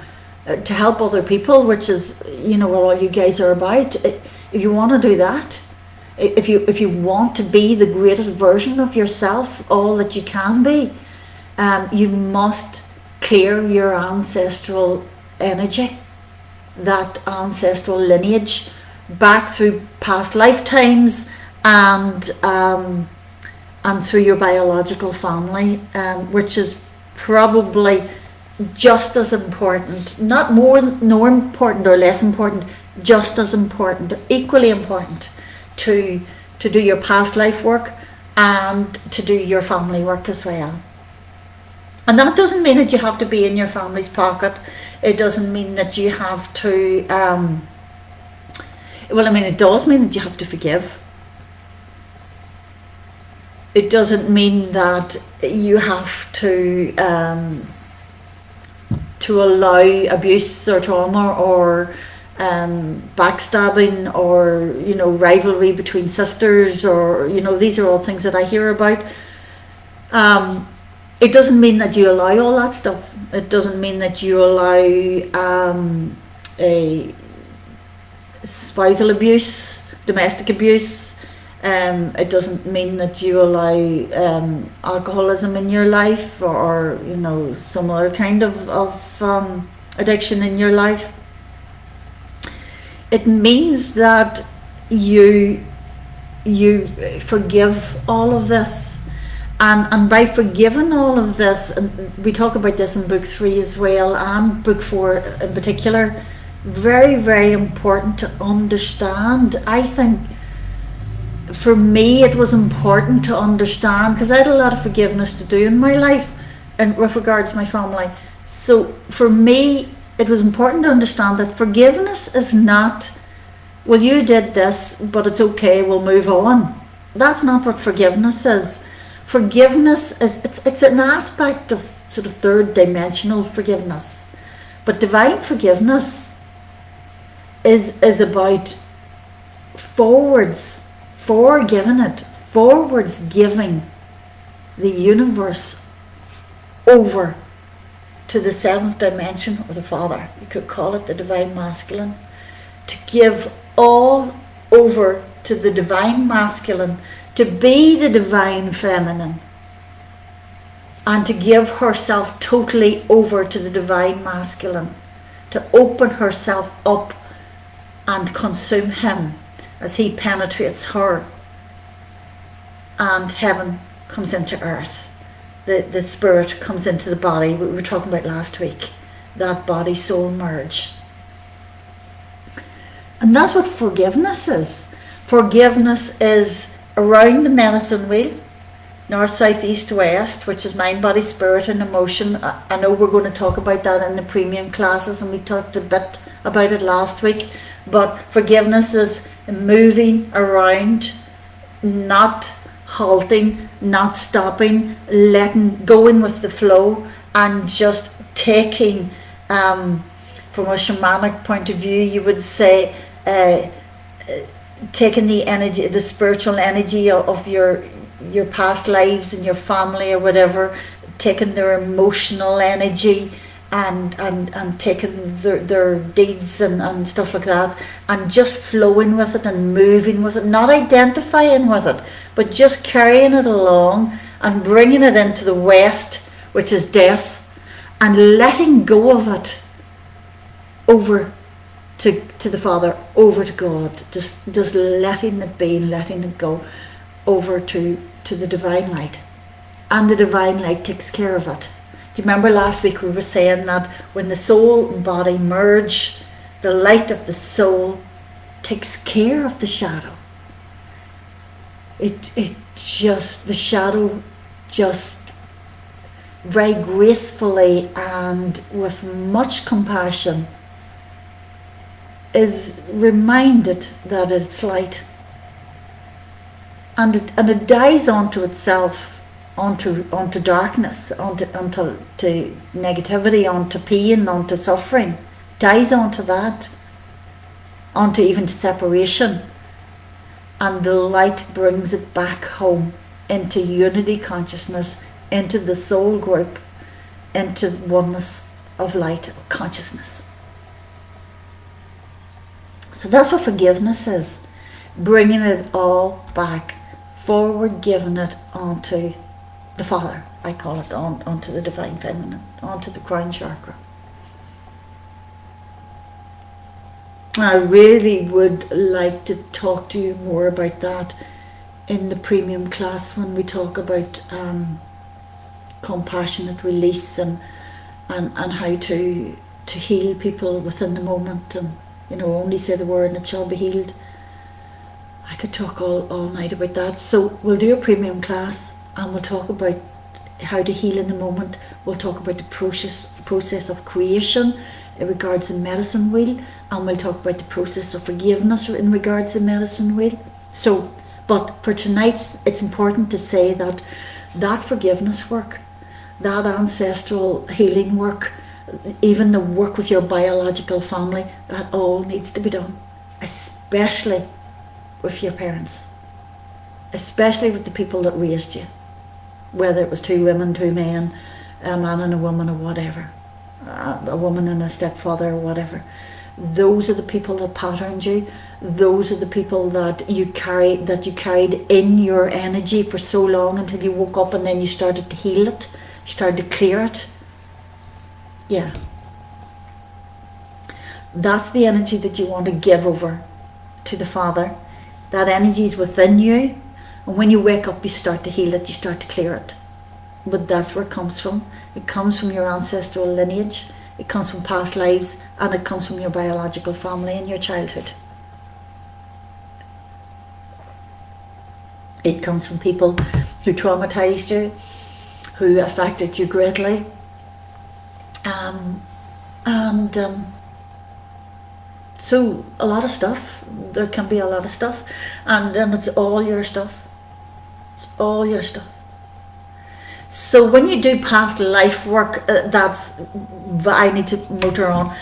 help other people, which is, you know, what all you guys are about. If you want to do that, if you want to be the greatest version of yourself, all that you can be, you must clear your ancestral energy, that ancestral lineage back through past lifetimes and through your biological family, which is probably just as important, not more important or less important, just as important, equally important to do your past life work and to do your family work as well. And that doesn't mean that you have to be in your family's pocket. It doesn't mean that you have to, well, I mean, it does mean that you have to forgive. It doesn't mean that you have to allow abuse or trauma or backstabbing or, you know, rivalry between sisters, or, you know, these are all things that I hear about. It doesn't mean that you allow all that stuff. It doesn't mean that you allow a spousal abuse, domestic abuse. It doesn't mean that you allow alcoholism in your life, or you know, some other kind of addiction in your life. It means that you forgive all of this. And by forgiving all of this, and we talk about this in book 3 as well, and book 4 in particular, very, very important to understand. I think for me it was important to understand, because I had a lot of forgiveness to do in my life and with regards to my family. So for me it was important to understand that forgiveness is not, well, you did this but it's okay, we'll move on. That's not what forgiveness is. Forgiveness is, it's an aspect of sort of third dimensional forgiveness, but divine forgiveness is about forwards giving the universe over to the 7th dimension, or the Father, you could call it the divine masculine, to give all over to the divine masculine, to be the divine feminine, and to give herself totally over to the divine masculine, to open herself up and consume him as he penetrates her, and heaven comes into earth. The spirit comes into the body. We were talking about last week, that body soul merge. And that's what forgiveness is. Forgiveness is around the medicine wheel, north, south, east, west, which is mind, body, spirit and emotion. I know we're going to talk about that in the premium classes, and we talked a bit about it last week, but forgiveness is moving around, not halting, not stopping, going with the flow, and just taking, from a shamanic point of view, you would say, taking the energy, the spiritual energy of your past lives and your family or whatever, taking their emotional energy and taking their deeds and stuff like that, and just flowing with it and moving with it, not identifying with it, but just carrying it along and bringing it into the West, which is death, and letting go of it over to the Father, over to God, just letting it be, letting it go over to the divine light, and the divine light takes care of it. Do you remember last week we were saying that when the soul and body merge, the light of the soul takes care of the shadow. The shadow just very gracefully and with much compassion is reminded that it's light, and it dies onto itself, onto darkness, onto negativity, onto pain, onto suffering, dies onto that, onto even separation, and the light brings it back home into unity consciousness, into the soul group, into oneness of light consciousness. So that's what forgiveness is, bringing it all back forward, giving it onto the Father, I call it, onto the Divine Feminine, onto the crown chakra. I really would like to talk to you more about that in the premium class, when we talk about compassionate release and how to heal people within the moment, and only say the word and it shall be healed. I could talk all night about that. So we'll do a premium class and we'll talk about how to heal in the moment. We'll talk about the process of creation in regards to the medicine wheel, and we'll talk about the process of forgiveness in regards to the medicine wheel. So, but for tonight, it's important to say that that forgiveness work, that ancestral healing work, even the work with your biological family, that all needs to be done, especially with your parents, especially with the people that raised you, whether it was two women, two men, a man and a woman, or whatever, a woman and a stepfather, or whatever. Those are the people that patterned you. Those are the people that you carried in your energy for so long, until you woke up and then you started to heal it, you started to clear it. Yeah. That's the energy that you want to give over to the Father. That energy is within you, and when you wake up you start to heal it, you start to clear it. But that's where it comes from. It comes from your ancestral lineage, it comes from past lives, and it comes from your biological family in your childhood. It comes from people who traumatized you, who affected you greatly, so a lot of stuff. There can be a lot of stuff, and it's all your stuff. It's all your stuff. So when you do past life work, I need to motor on.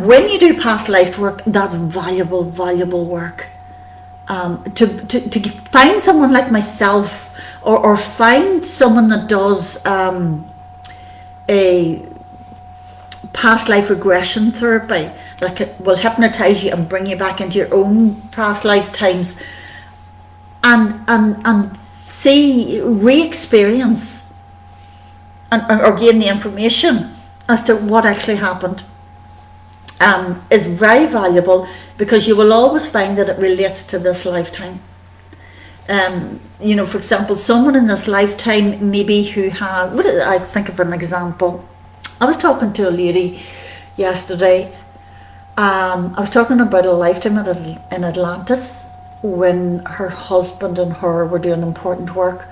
When you do past life work, that's valuable work. To find someone like myself, or find someone that does a past life regression therapy that will hypnotize you and bring you back into your own past lifetimes, and see, re-experience, or gain the information as to what actually happened, is very valuable, because you will always find that it relates to this lifetime. For example, someone in this lifetime maybe who had, I think of an example. I was talking to a lady yesterday. I was talking about a lifetime in Atlantis, when her husband and her were doing important work,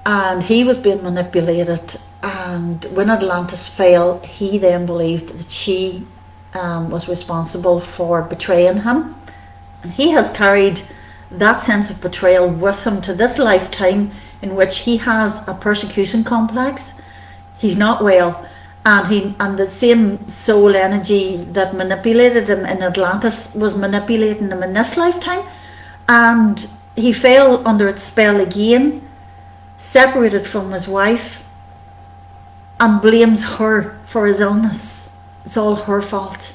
and he was being manipulated, and when Atlantis fell, he then believed that she was responsible for betraying him, and he has carried that sense of betrayal with him to this lifetime, in which he has a persecution complex. He's not well, and the same soul energy that manipulated him in Atlantis was manipulating him in this lifetime, and he fell under its spell again, separated from his wife, and blames her for his illness. It's all her fault.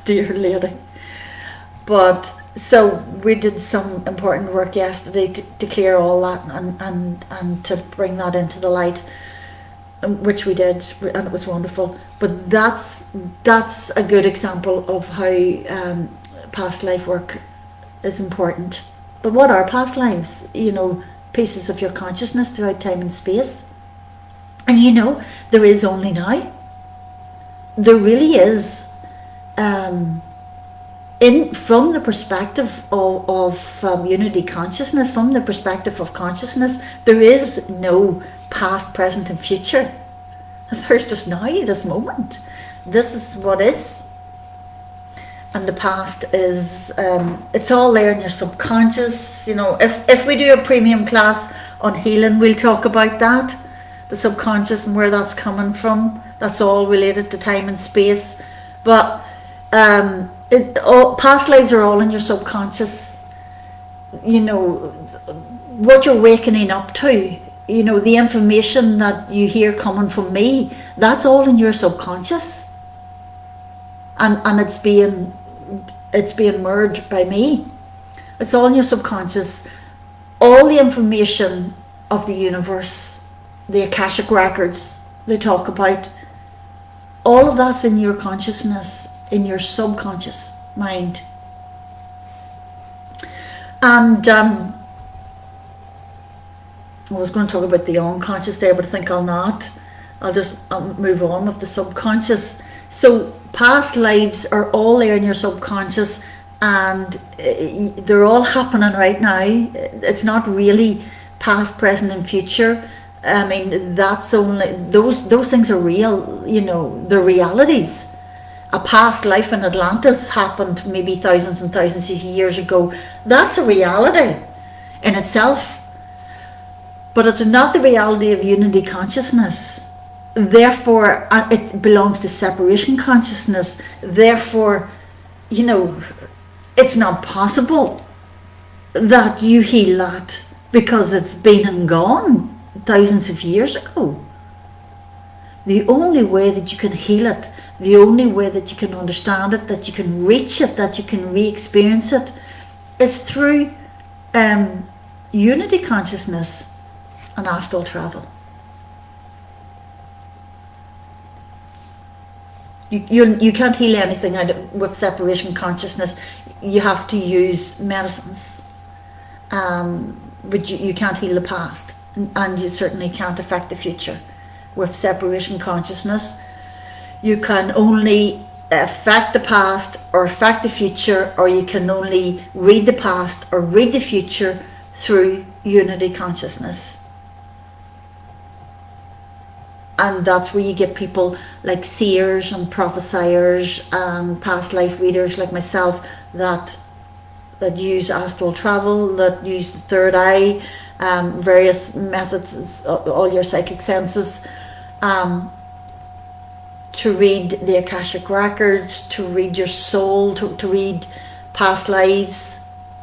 Dear lady. But so we did some important work yesterday to clear all that, and to bring that into the light, which we did, and it was wonderful. But that's a good example of how past life work is important. But what are past lives? Pieces of your consciousness throughout time and space. And there is only now. There really is, from the perspective of unity consciousness, from the perspective of consciousness, there is no past, present and future. There's just now, this moment. This is what is. and the past is, it's all there in your subconscious. You know, if we do a premium class on healing, we'll talk about that, the subconscious and where that's coming from. That's all related to time and space. But past lives are all in your subconscious. You know, what you're waking up to, you know, the information that you hear coming from me, that's all in your subconscious, and it's being merged by me. It's all in your subconscious. All the information of the universe, the Akashic records they talk about, all of that's in your consciousness, in your subconscious mind. And I was going to talk about the unconscious there, but I think I'll not. I'll just move on with the subconscious. So past lives are all there in your subconscious, and they're all happening right now. It's not really past, present and future. I mean, that's only, those things are real, you know, they're realities. A past life in Atlantis happened maybe thousands and thousands of years ago. That's a reality in itself. But it's not the reality of unity consciousness. Therefore, it belongs to separation consciousness. Therefore, you know, it's not possible that you heal that because it's been and gone thousands of years ago. The only way that you can heal it, the only way that you can understand it, that you can reach it, that you can re-experience it, is through unity consciousness and astral travel. You can't heal anything with separation consciousness. You have to use medicines, but you can't heal the past, and you certainly can't affect the future. With separation consciousness, you can only affect the past or affect the future, or you can only read the past or read the future through unity consciousness. And that's where you get people like seers and prophesiers and past life readers like myself that use astral travel, that use the third eye, various methods, all your psychic senses, to read the Akashic records, to read your soul, to read past lives.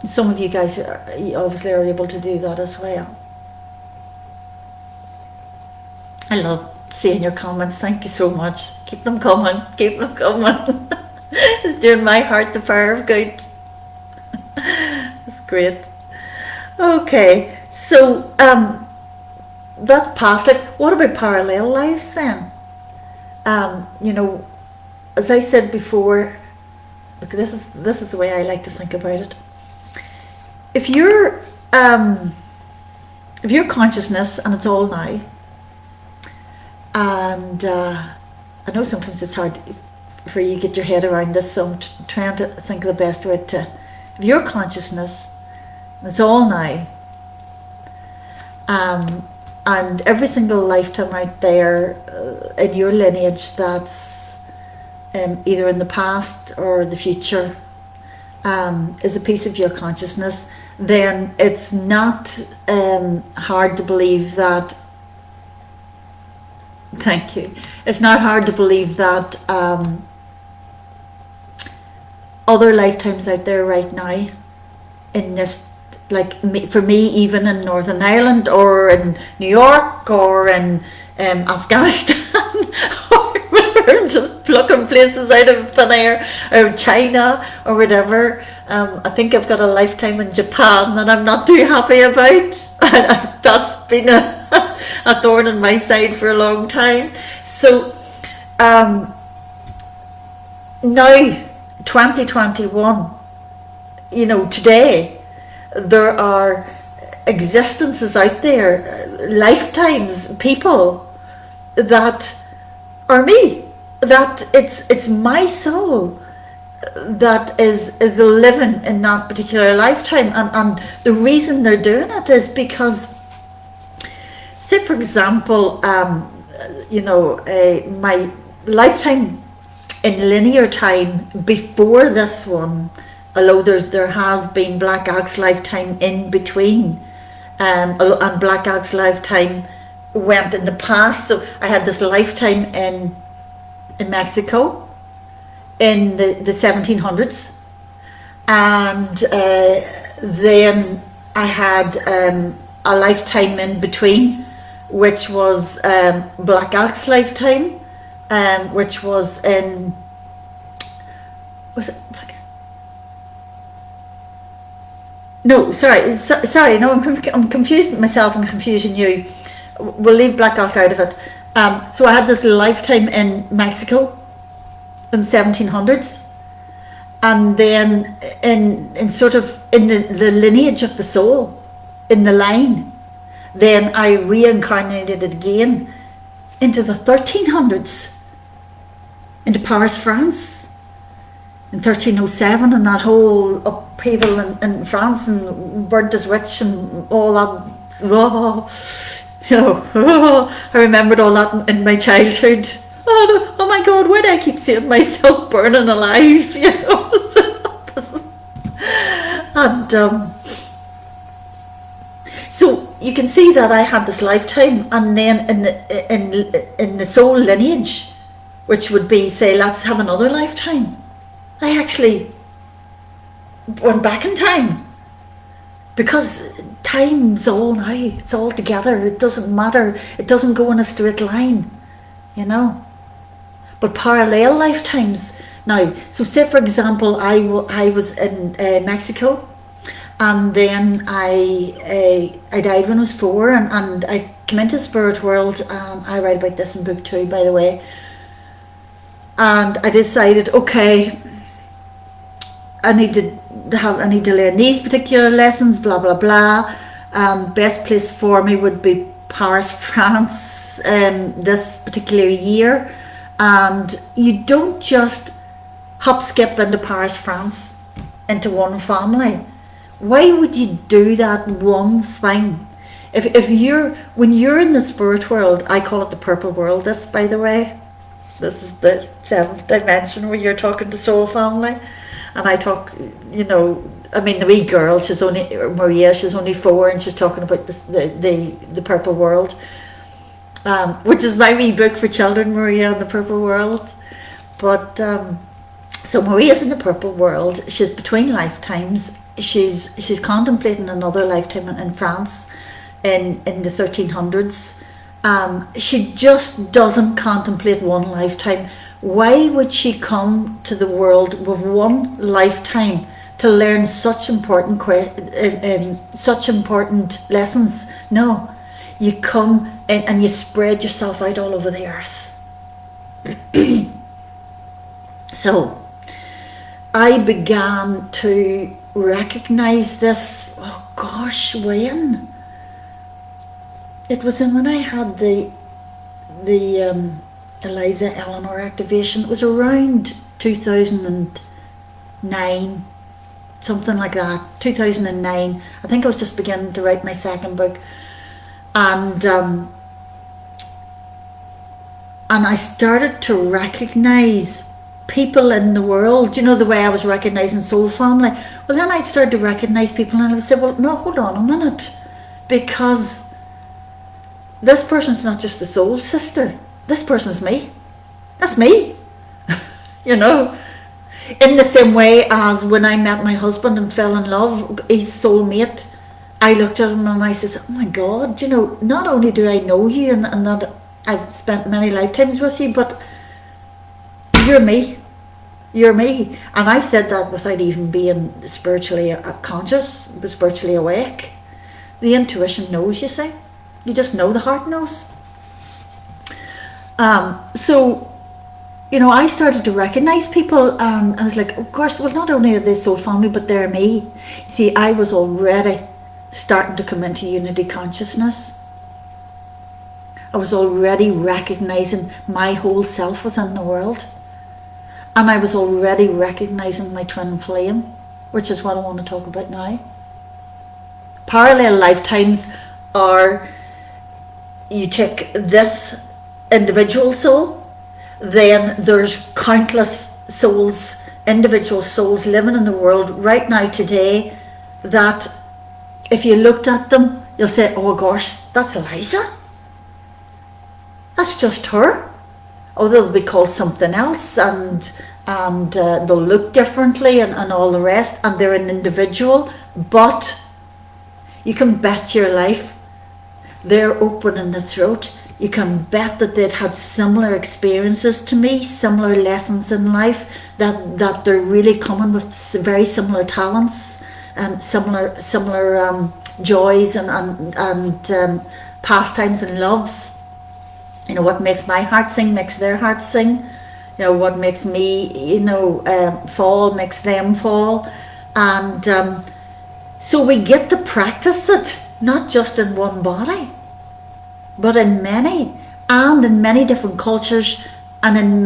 Some of you guys obviously are able to do that as well. I love seeing your comments. Thank you so much. Keep them coming. Keep them coming. It's doing my heart the power of good. That's great. Okay, so that's past life. What about parallel lives then? You know, as I said before, look, this is the way I like to think about it. If your consciousness, and it's all now, and I know sometimes it's hard for you to get your head around this, so I'm trying to think of the best way to, if your consciousness, and it's all now, and every single lifetime out there in your lineage that's either in the past or the future is a piece of your consciousness, then it's not hard to believe that, thank you, it's not hard to believe that other lifetimes out there right now in this, like for me, even in Northern Ireland or in New York or in Afghanistan or whatever, just plucking places out of thin air, or China or whatever. I think I've got a lifetime in Japan that I'm not too happy about. That's been a thorn in my side for a long time. So now 2021, you know, today there are existences out there, lifetimes, people that are me, that it's my soul that is living in that particular lifetime, and the reason they're doing it is because, say for example, you know, my lifetime in linear time before this one, although there has been Black Ag's lifetime in between, and Black Ag's lifetime went in the past. So I had this lifetime in Mexico in the 1700s, and then I had a lifetime in between, which was Black Ag's lifetime, which was in, was it Black? No, sorry, no, I'm confusing myself and confusing you. We'll leave Black Ag out of it. So I had this lifetime in Mexico in the 1700s, and then in sort of in the lineage of the soul, in the line, then I reincarnated it again into the 1300s, into Paris, France, in 1307, and that whole upheaval in France, and burnt as witch and all that. I remembered all that in my childhood. Oh my God, why do I keep seeing myself burning alive? And so you can see that I had this lifetime, and then in the soul lineage, which would be, say, let's have another lifetime, I actually went back in time, because time's all now, it's all together, it doesn't matter, it doesn't go in a straight line, but parallel lifetimes now. So say for example, I was in Mexico, and then I died when I was 4, and I came into the spirit world, and I write about this in book 2, by the way, and I decided, okay, I need to learn these particular lessons, blah blah blah. Best place for me would be Paris, France, this particular year. And you don't just hop skip into Paris, France, into one family. Why would you do that one thing? When you're in the spirit world, I call it the purple world. This, by the way, this is the 7th dimension where you're talking to soul family. And I talk, the wee girl, Maria, she's only 4, and she's talking about the purple world, which is my wee book for children, Maria and the Purple World. But so Maria's in the purple world. She's between lifetimes. She's contemplating another lifetime in France, in the 1300s. She just doesn't contemplate one lifetime. Why would she come to the world with one lifetime to learn such important lessons? No, you come and you spread yourself out all over the earth. So I began to recognize this. Oh gosh, when? It was when I had the Eliza Eleanor activation. It was around 2009, something like that, 2009. I think I was just beginning to write my second book, and I started to recognize people in the world, the way I was recognizing soul family. Well, then I started to recognize people, and I would say, well, no, hold on a minute, because this person's not just a soul sister. This person's me. That's me. In the same way as when I met my husband and fell in love, his soulmate, I looked at him and I said, oh my God, not only do I know you and that I've spent many lifetimes with you, but you're me. You're me. And I said that without even being spiritually conscious, but spiritually awake. The intuition knows, you see. You just know, the heart knows. So, I started to recognize people, and I was like, of course, well, not only are they soul family, but they're me. See, I was already starting to come into unity consciousness. I was already recognizing my whole self within the world. And I was already recognizing my twin flame, which is what I want to talk about now. Parallel lifetimes are, you take this individual soul, then there's countless souls, individual souls living in the world right now today that if you looked at them, you'll say, oh gosh, that's Eliza. That's just her. Or they'll be called something else, and they'll look differently, and all the rest, and they're an individual. But you can bet your life they're open in the throat. You can bet that they'd had similar experiences to me, similar lessons in life, that they're really coming with very similar talents, and similar joys and pastimes and loves. You know, what makes my heart sing makes their heart sing. You know, what makes me, fall makes them fall. And so we get to practice it, not just in one body, but in many, and in many different cultures, and in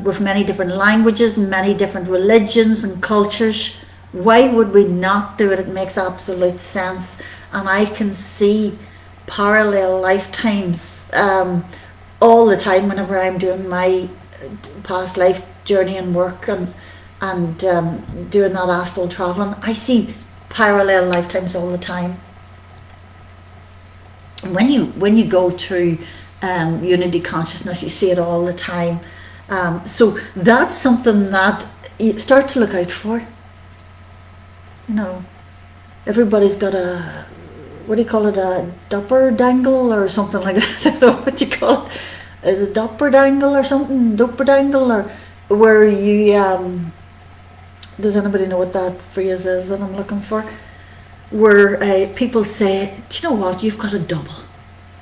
with many different languages, many different religions and cultures. Why would we not do it? It makes absolute sense. And I can see parallel lifetimes all the time whenever I'm doing my past life journey and work, and doing that astral traveling. I see parallel lifetimes all the time. When you go through unity consciousness, you see it all the time. So that's something that you start to look out for. You know, everybody's got a, what do you call it, a dopper dangle or something like that. I don't know what you call it. Is it dopper dangle or something? Dopper dangle, or where you does anybody know what that phrase is that I'm looking for? Where people say, do you know what, you've got a double.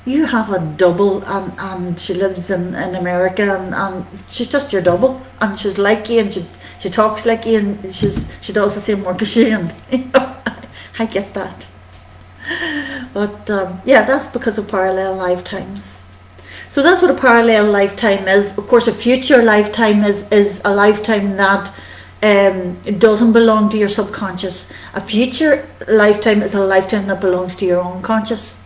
You have a double, and she lives in America, and she's just your double, and she's like you, and she talks like you, and she does the same work as you, and I get that. But yeah, that's because of parallel lifetimes. So that's what a parallel lifetime is. Of course, a future lifetime is a lifetime that it doesn't belong to your subconscious. A future lifetime is a lifetime that belongs to your unconscious.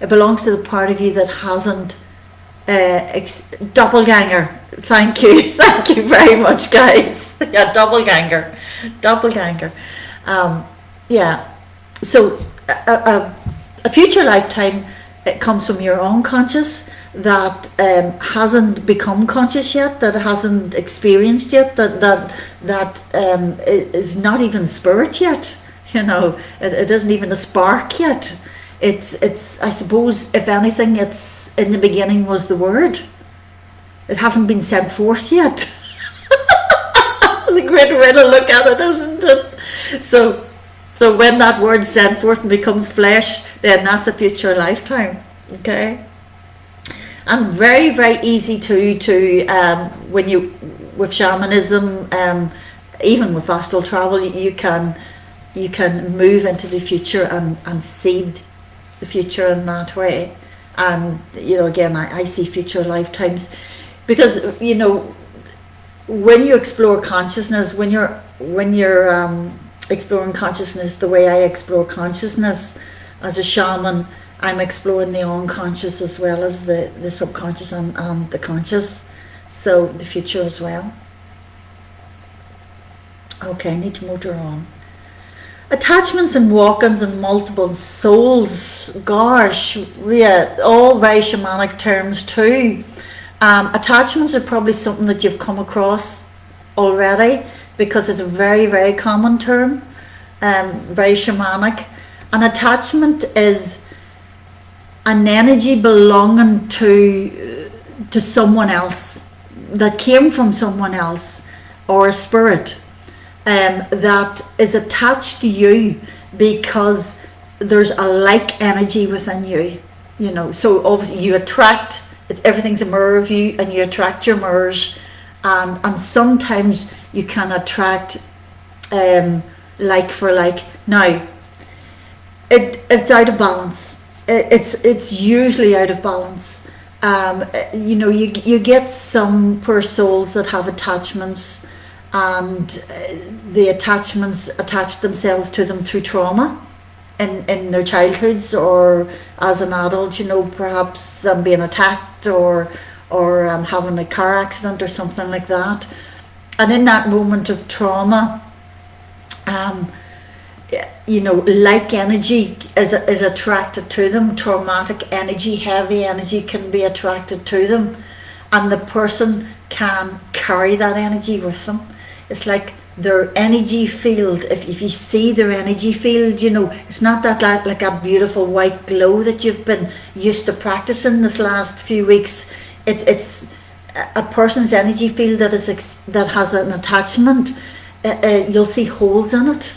It belongs to the part of you that hasn't doppelganger. Thank you very much, guys. Yeah, doppelganger. Yeah. So a future lifetime, it comes from your unconscious that hasn't become conscious yet, that hasn't experienced yet, that is not even spirit yet. You know, it isn't even a spark yet. It's I suppose, if anything, it's in the beginning was the word. It hasn't been sent forth yet. That's a great way to look at it, isn't it? So when that word's sent forth and becomes flesh, then that's a future lifetime. Okay. And very, very easy to when you, with shamanism, even with astral travel, you can move into the future and seed the future in that way. And you know, again, I see future lifetimes, because you know, when you explore consciousness, when you're exploring consciousness the way I explore consciousness as a shaman, I'm exploring the unconscious as well as the subconscious and the conscious, so the future as well. Okay, I need to motor on. Attachments and walk-ins and multiple souls, gosh, yeah, all very shamanic terms too. Attachments are probably something that you've come across already, because it's a very, very common term, very shamanic. An attachment is an energy belonging to someone else, that came from someone else, or a spirit that is attached to you because there's a like energy within you. You know, so obviously you attract, everything's a mirror of you, and you attract your mirrors, and sometimes you can attract like for like. Now it's out of balance. It's usually out of balance. You know, you get some poor souls that have attachments, and the attachments attach themselves to them through trauma in their childhoods, or as an adult, you know, perhaps being attacked or or having a car accident or something like that. And in that moment of trauma, like energy is attracted to them. Traumatic energy, heavy energy can be attracted to them, and the person can carry that energy with them. It's like their energy field. If you see their energy field, it's not that like a beautiful white glow that you've been used to practicing this last few weeks. It's a person's energy field that has an attachment. You'll see holes in it.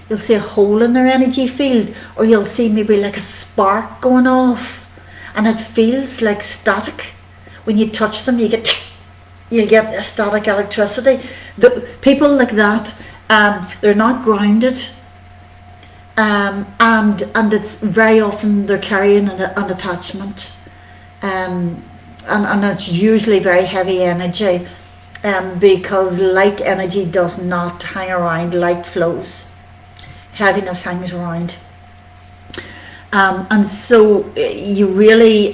You'll see a hole in their energy field, or you'll see maybe like a spark going off, and it feels like static. When you touch them, you get a static electricity. The people like that, they're not grounded, and it's very often they're carrying an attachment, and it's usually very heavy energy, because light energy does not hang around. Light flows. Heaviness hangs around, and so you really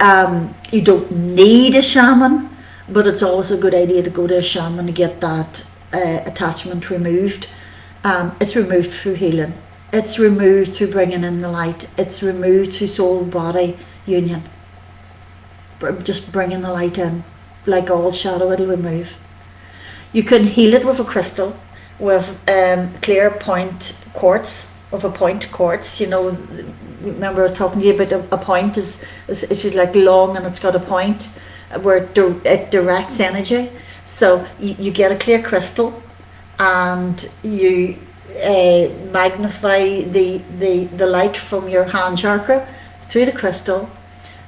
you don't need a shaman, but it's always a good idea to go to a shaman to get that attachment removed. It's removed through healing. It's removed through bringing in the light. It's removed through soul body union. Just bringing the light in, like all shadow, it'll remove. You can heal it with a crystal, with clear point quartz. Of a point quartz, remember I was talking to you about a point is like long, and it's got a point where it directs energy. So you get a clear crystal, and you magnify the light from your hand chakra through the crystal,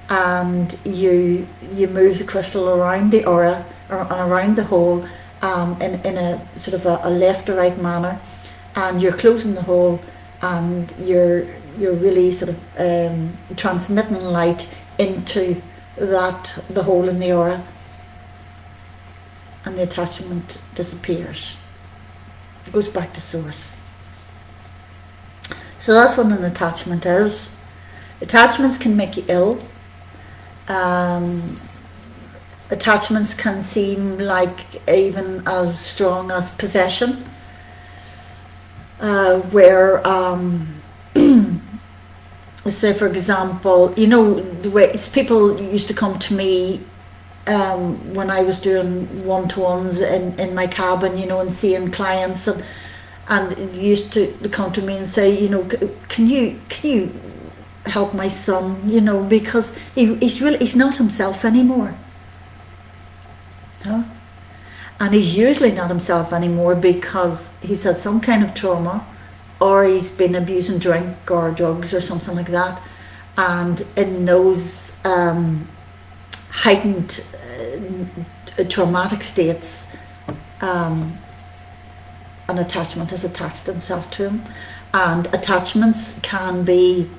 and you move the crystal around the aura or around the hole, in a sort of a left to right manner, and you're closing the hole, and you're really sort of transmitting light into the hole in the aura, and the attachment disappears. It goes back to source. So that's what an attachment is. Attachments can make you ill. Attachments can seem like even as strong as possession. Where say for example, the way people used to come to me when I was doing one-to-ones in my cabin, and seeing clients, and used to come to me and say, can you help my son, because he's not himself anymore. Huh? And he's usually not himself anymore because he's had some kind of trauma, or he's been abusing drink or drugs or something like that. And in those heightened traumatic states, an attachment has attached himself to him. And attachments can be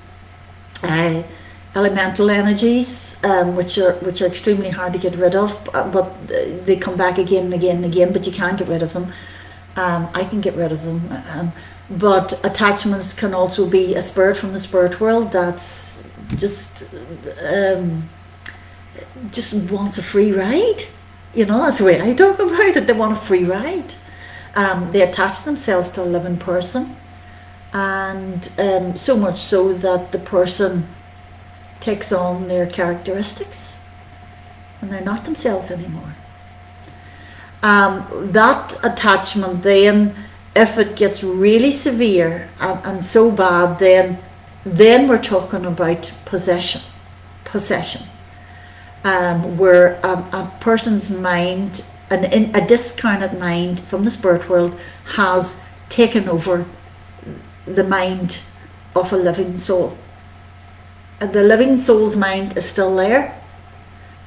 elemental energies, which are extremely hard to get rid of, but they come back again and again and again, but you can't get rid of them. I can get rid of them, but attachments can also be a spirit from the spirit world that's just wants a free ride. That's the way I talk about it. They want a free ride. They attach themselves to a living person, and so much so that the person takes on their characteristics, and they're not themselves anymore. That attachment then, if it gets really severe and so bad, then we're talking about possession, where a person's mind, a discarnate mind from the spirit world, has taken over the mind of a living soul. And the living soul's mind is still there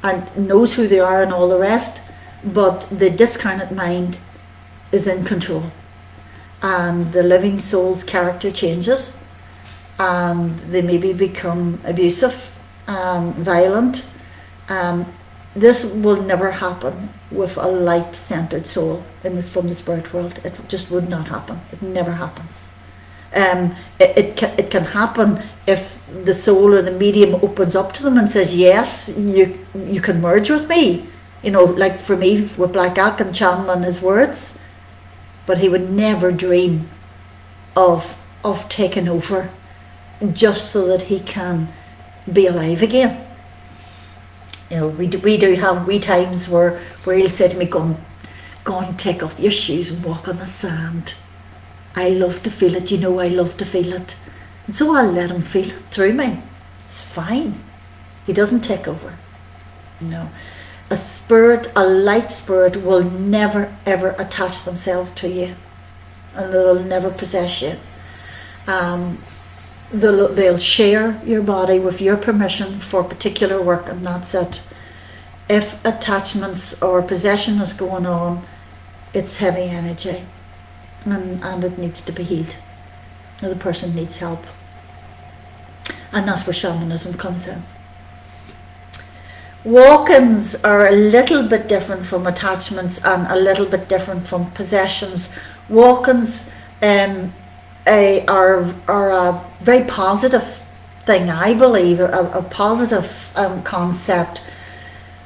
and knows who they are and all the rest, but the discarnate mind is in control, and the living soul's character changes, and they maybe become abusive, violent. This will never happen with a light-centered soul from the spirit world. It just would not happen. It never happens. It can happen if the soul or the medium opens up to them and says, yes, you can merge with me, you know, like for me with Black Jack and channeling his words, but he would never dream of taking over just so that he can be alive again. You know, we do have wee times where he'll say to me, go and take off your shoes and walk on the sand. I love to feel it, you know, I love to feel it. And so I'll let him feel it through me. It's fine. He doesn't take over. No. A spirit, a light spirit, will never ever attach themselves to you, and they'll never possess you. They'll share your body with your permission for particular work, and that's it. If attachments or possession is going on, it's heavy energy, and it needs to be healed. The person needs help, and that's where shamanism comes in. Walk-ins are a little bit different from attachments and a little bit different from possessions. Walk-ins are a very positive thing, I believe, a positive concept.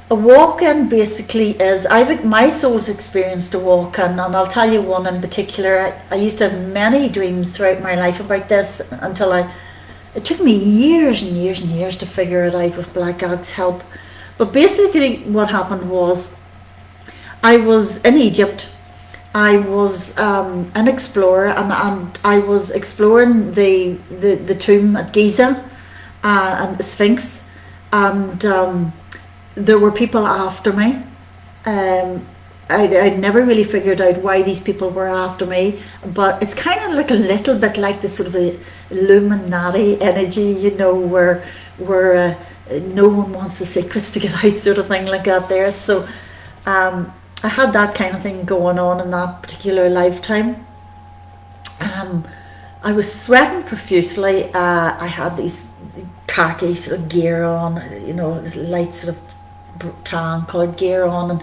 A walk-in basically is, my soul's experienced a walk-in, and I'll tell you one in particular. I used to have many dreams throughout my life about this until it took me years and years and years to figure it out with Black Jack's help. But basically what happened was, I was in Egypt. I was an explorer, and I was exploring the tomb at Giza and the Sphinx, and there were people after me. I'd never really figured out why these people were after me, but it's kind of like a little bit like this sort of a Illuminati energy, you know, where no one wants the secrets to get out, sort of thing like that there. So I had that kind of thing going on in that particular lifetime. I was sweating profusely. I had these khaki sort of gear on, you know, this light sort of tan coloured gear on,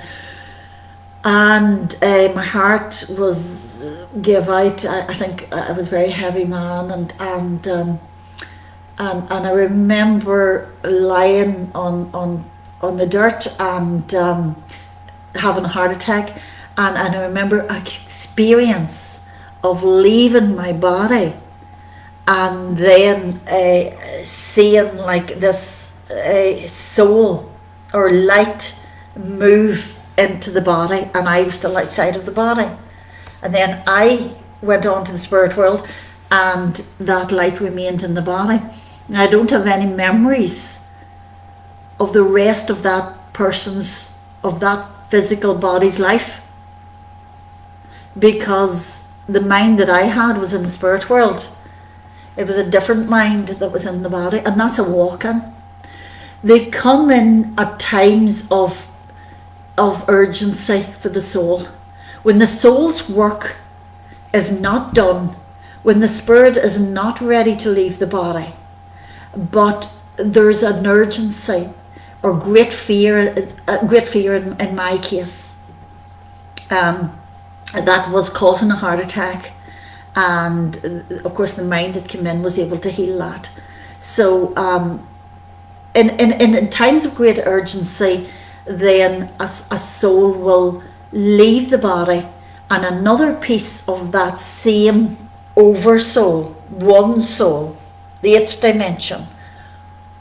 and my heart was gave out. I think I was a very heavy man, and I remember lying on the dirt and having a heart attack, and I remember an experience of leaving my body and then seeing like this soul or light move into the body, and I was still outside of the body. And then I went on to the spirit world, and that light remained in the body. Now, I don't have any memories of the rest of that person's, of that physical body's life, because the mind that I had was in the spirit world. It was a different mind that was in the body, and that's a walk-in. They come in at times of urgency for the soul. When the soul's work is not done, when the spirit is not ready to leave the body, but there's an urgency or great fear in my case, that was causing a heart attack, and of course the mind that came in was able to heal that. So in times of great urgency, then a soul will leave the body, and another piece of that same oversoul, one soul, the eighth dimension,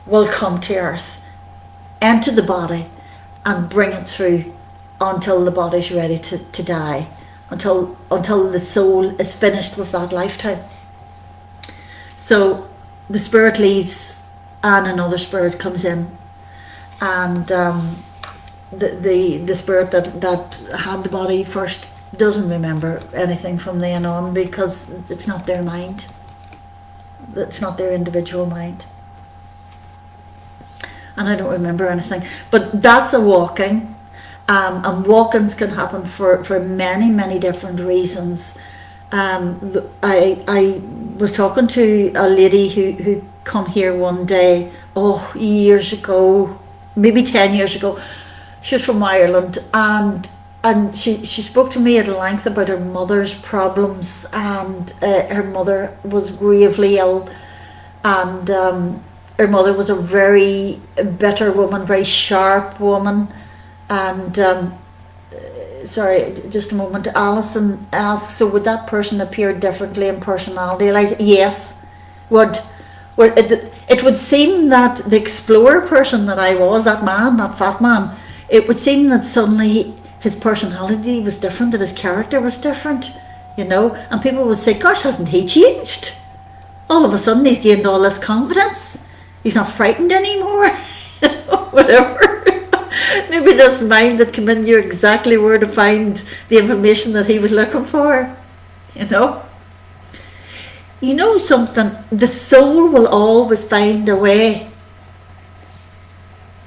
will come to earth, enter the body, and bring it through until the body's ready to die, until the soul is finished with that lifetime. So the spirit leaves and another spirit comes in, and the spirit that had the body first doesn't remember anything from then on, because it's not their mind. It's not their individual mind. And I don't remember anything. But that's a walking. And walk-ins can happen for many, many different reasons. I was talking to a lady who come here one day, years ago, maybe 10 years ago. She was from Ireland, and she spoke to me at length about her mother's problems, and her mother was gravely ill, and her mother was a very bitter woman, very sharp woman, And sorry, just a moment. Alison asks, so would that person appear differently in personality? Yes, would. It would seem that the explorer person that I was, that man, that fat man, it would seem that suddenly his personality was different, that his character was different, and people would say, gosh, hasn't he changed? All of a sudden he's gained all this confidence. He's not frightened anymore. Whatever. Maybe this mind that came in knew exactly where to find the information that he was looking for. You know something, the soul will always find a way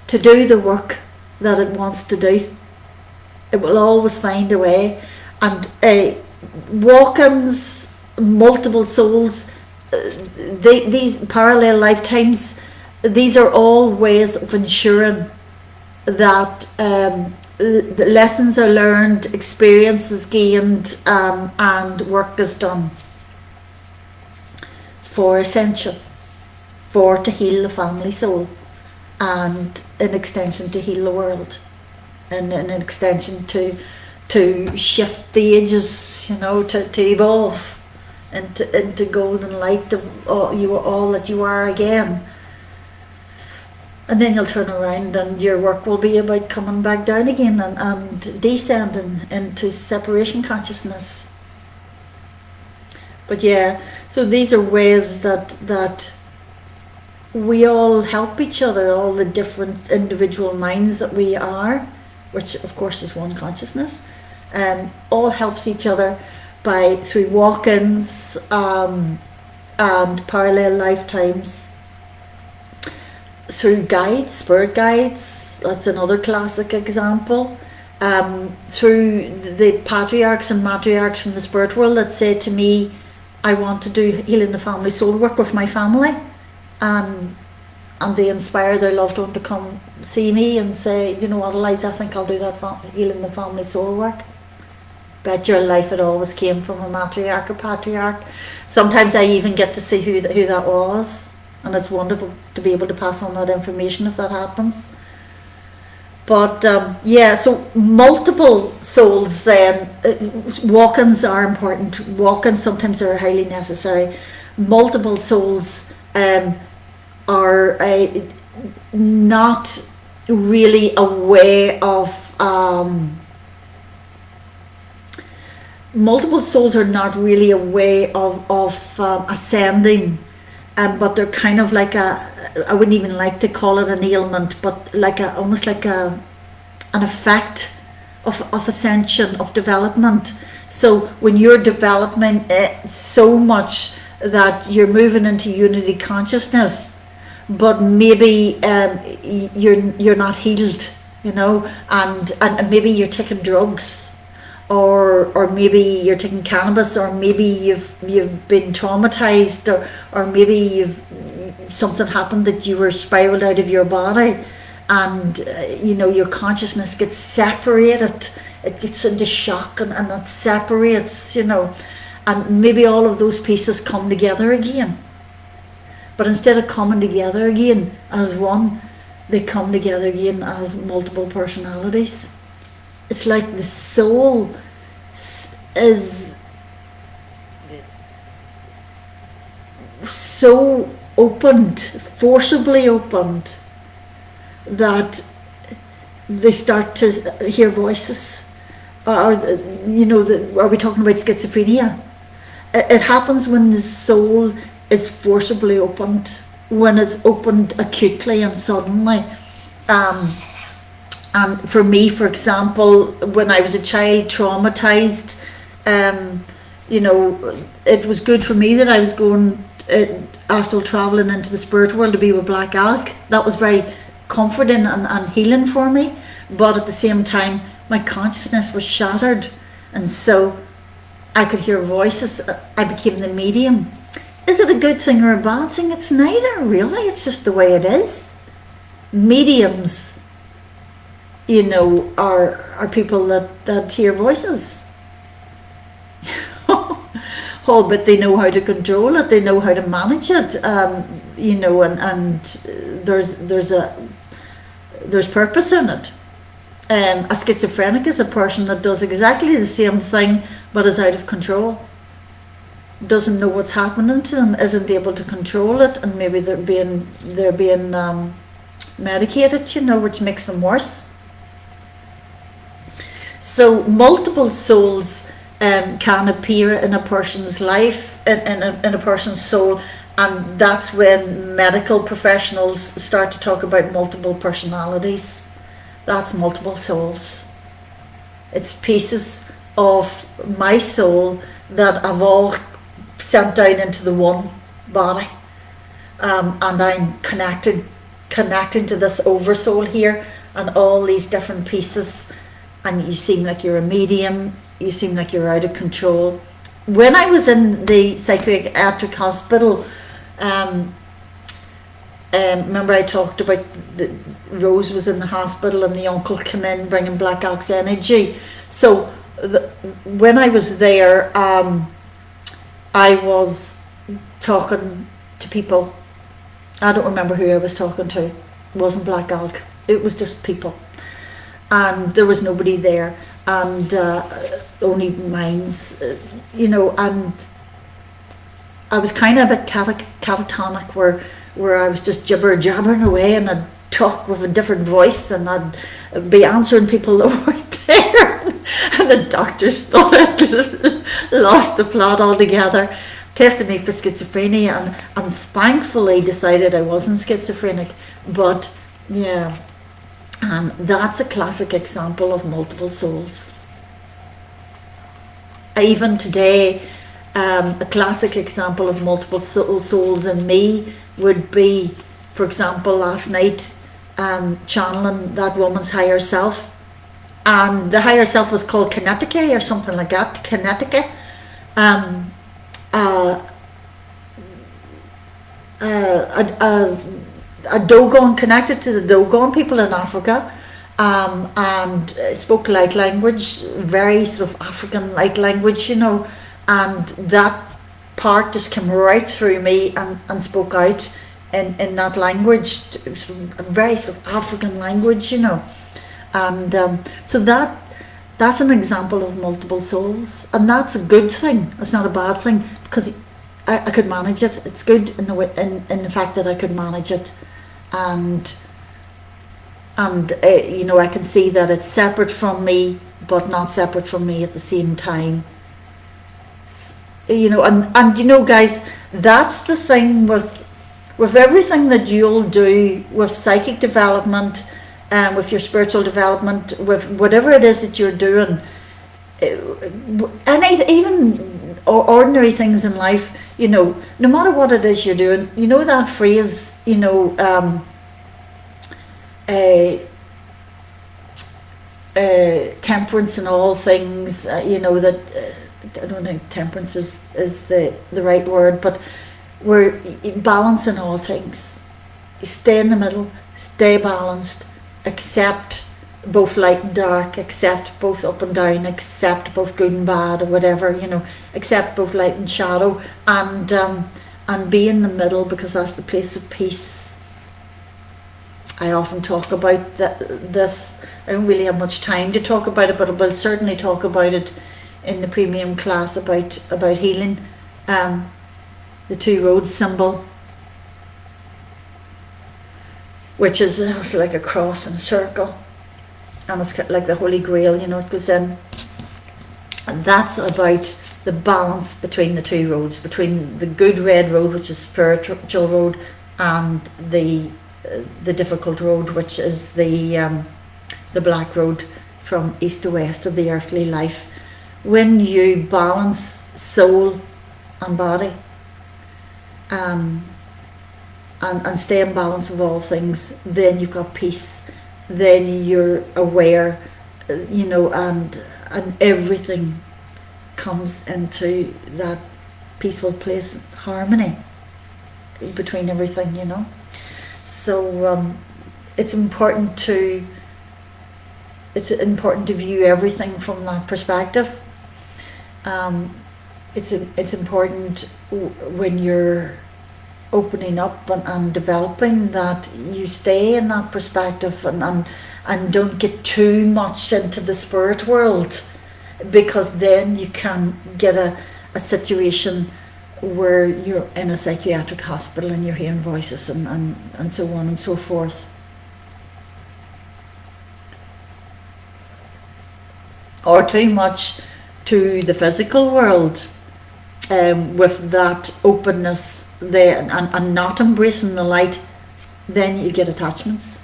to do the work that it wants to do. It will always find a way. And walk-ins, multiple souls, these parallel lifetimes, these are all ways of ensuring that the lessons are learned, experience is gained, and work is done for ascension, to heal the family soul, and an extension to heal the world, and an extension to shift the ages, to evolve into golden light of you are all that you are again. And then you'll turn around and your work will be about coming back down again and descending into separation consciousness. But yeah, so these are ways that we all help each other, all the different individual minds that we are, which of course is one consciousness, all helps each other through walk-ins and parallel lifetimes. Through guides, spirit guides, that's another classic example. Through the patriarchs and matriarchs from the spirit world that say to me, I want to do healing the family soul work with my family, and they inspire their loved one to come see me and say, you know what, Eliza, I think I'll do that healing the family soul work. Bet your life it always came from a matriarch or patriarch. Sometimes I even get to see who that was. And it's wonderful to be able to pass on that information if that happens. But yeah, so multiple souls then, walk-ins are important. Walk-ins sometimes are highly necessary. Multiple souls are not really a way of... multiple souls are not really a way of ascending. But they're kind of like I wouldn't even like to call it an ailment, but almost like an effect of ascension, of development. So when you're developing so much that you're moving into unity consciousness, but maybe you're not healed, and maybe you're taking drugs. Or maybe you're taking cannabis, or maybe you've been traumatized, or maybe something happened that you were spiraled out of your body, and your consciousness gets separated. It gets into shock and it separates, and maybe all of those pieces come together again. But instead of coming together again as one, they come together again as multiple personalities. It's like the soul is so opened, forcibly opened, that they start to hear voices. Are we talking about schizophrenia? It happens when the soul is forcibly opened, when it's opened acutely and suddenly. And for me, for example, when I was a child, traumatized, it was good for me that I was going astral traveling into the spirit world to be with Black Elk. That was very comforting and healing for me. But at the same time, my consciousness was shattered, and so I could hear voices. I became the medium. Is it a good thing or a bad thing? It's neither, really. It's just the way it is. Mediums, are people that hear voices. But they know how to control it, they know how to manage it, and there's purpose in it. A schizophrenic is a person that does exactly the same thing but is out of control, doesn't know what's happening to them, isn't able to control it, and maybe they're being medicated, you know, which makes them worse. So multiple souls can appear in a person's life, in a person's soul, and that's when medical professionals start to talk about multiple personalities. That's multiple souls. It's pieces of my soul that have all sent down into the one body, and I'm connecting to this oversoul here, and all these different pieces. And you seem like you're a medium, you seem like you're out of control. When I was in the psychiatric hospital, remember I talked about Rose was in the hospital and the uncle came in bringing Black Ox energy. So when I was there, I was talking to people. I don't remember who I was talking to. It wasn't Black Elk, it was just people. And there was nobody there, and only minds, you know, and I was kind of a bit catatonic where I was just jabbering away, and I'd talk with a different voice, and I'd be answering people that weren't there, and the doctors thought I'd lost the plot altogether, tested me for schizophrenia, and thankfully decided I wasn't schizophrenic. But yeah, that's a classic example of multiple souls. Even today, a classic example of multiple souls in me would be, for example, last night, channeling that woman's higher self. And the higher self was called Kinetica or something like that, Kinetica. A Dogon, connected to the Dogon people in Africa, and spoke light language, very sort of African-like language, you know, and that part just came right through me and spoke out in that language, sort of a very sort of African language, you know, and so that's an example of multiple souls, and that's a good thing. It's not a bad thing, because I could manage it. It's good in the fact that I could manage it. And you know, I can see that it's separate from me, but not separate from me at the same time. You know, and you know, guys, that's the thing with everything that you'll do with psychic development, and with your spiritual development, with whatever it is that you're doing, even ordinary things in life. You know, no matter what it is you're doing, you know that phrase, you know, temperance in all things, you know, that I don't think temperance is the right word, but we're balancing all things. You stay in the middle, stay balanced, accept both light and dark, accept both up and down, accept both good and bad, or whatever, you know, accept both light and shadow, and be in the middle, because that's the place of peace. I often talk about this. I don't really have much time to talk about it, but I will certainly talk about it in the premium class about healing. The two roads symbol, which is like a cross and a circle, and it's like the Holy Grail, you know, it goes in, and that's about the balance between the two roads, between the good red road, which is spiritual road, and the difficult road, which is the black road from east to west of the earthly life. When you balance soul and body, and stay in balance with all things, then you've got peace. Then you're aware, you know, and everything comes into that peaceful place, harmony between everything, you know. So it's important to view everything from that perspective. It's important when you're opening up and developing, that you stay in that perspective and don't get too much into the spirit world, because then you can get a situation where you're in a psychiatric hospital and you're hearing voices and so on and so forth. Or too much to the physical world, with that openness there and not embracing the light, then you get attachments.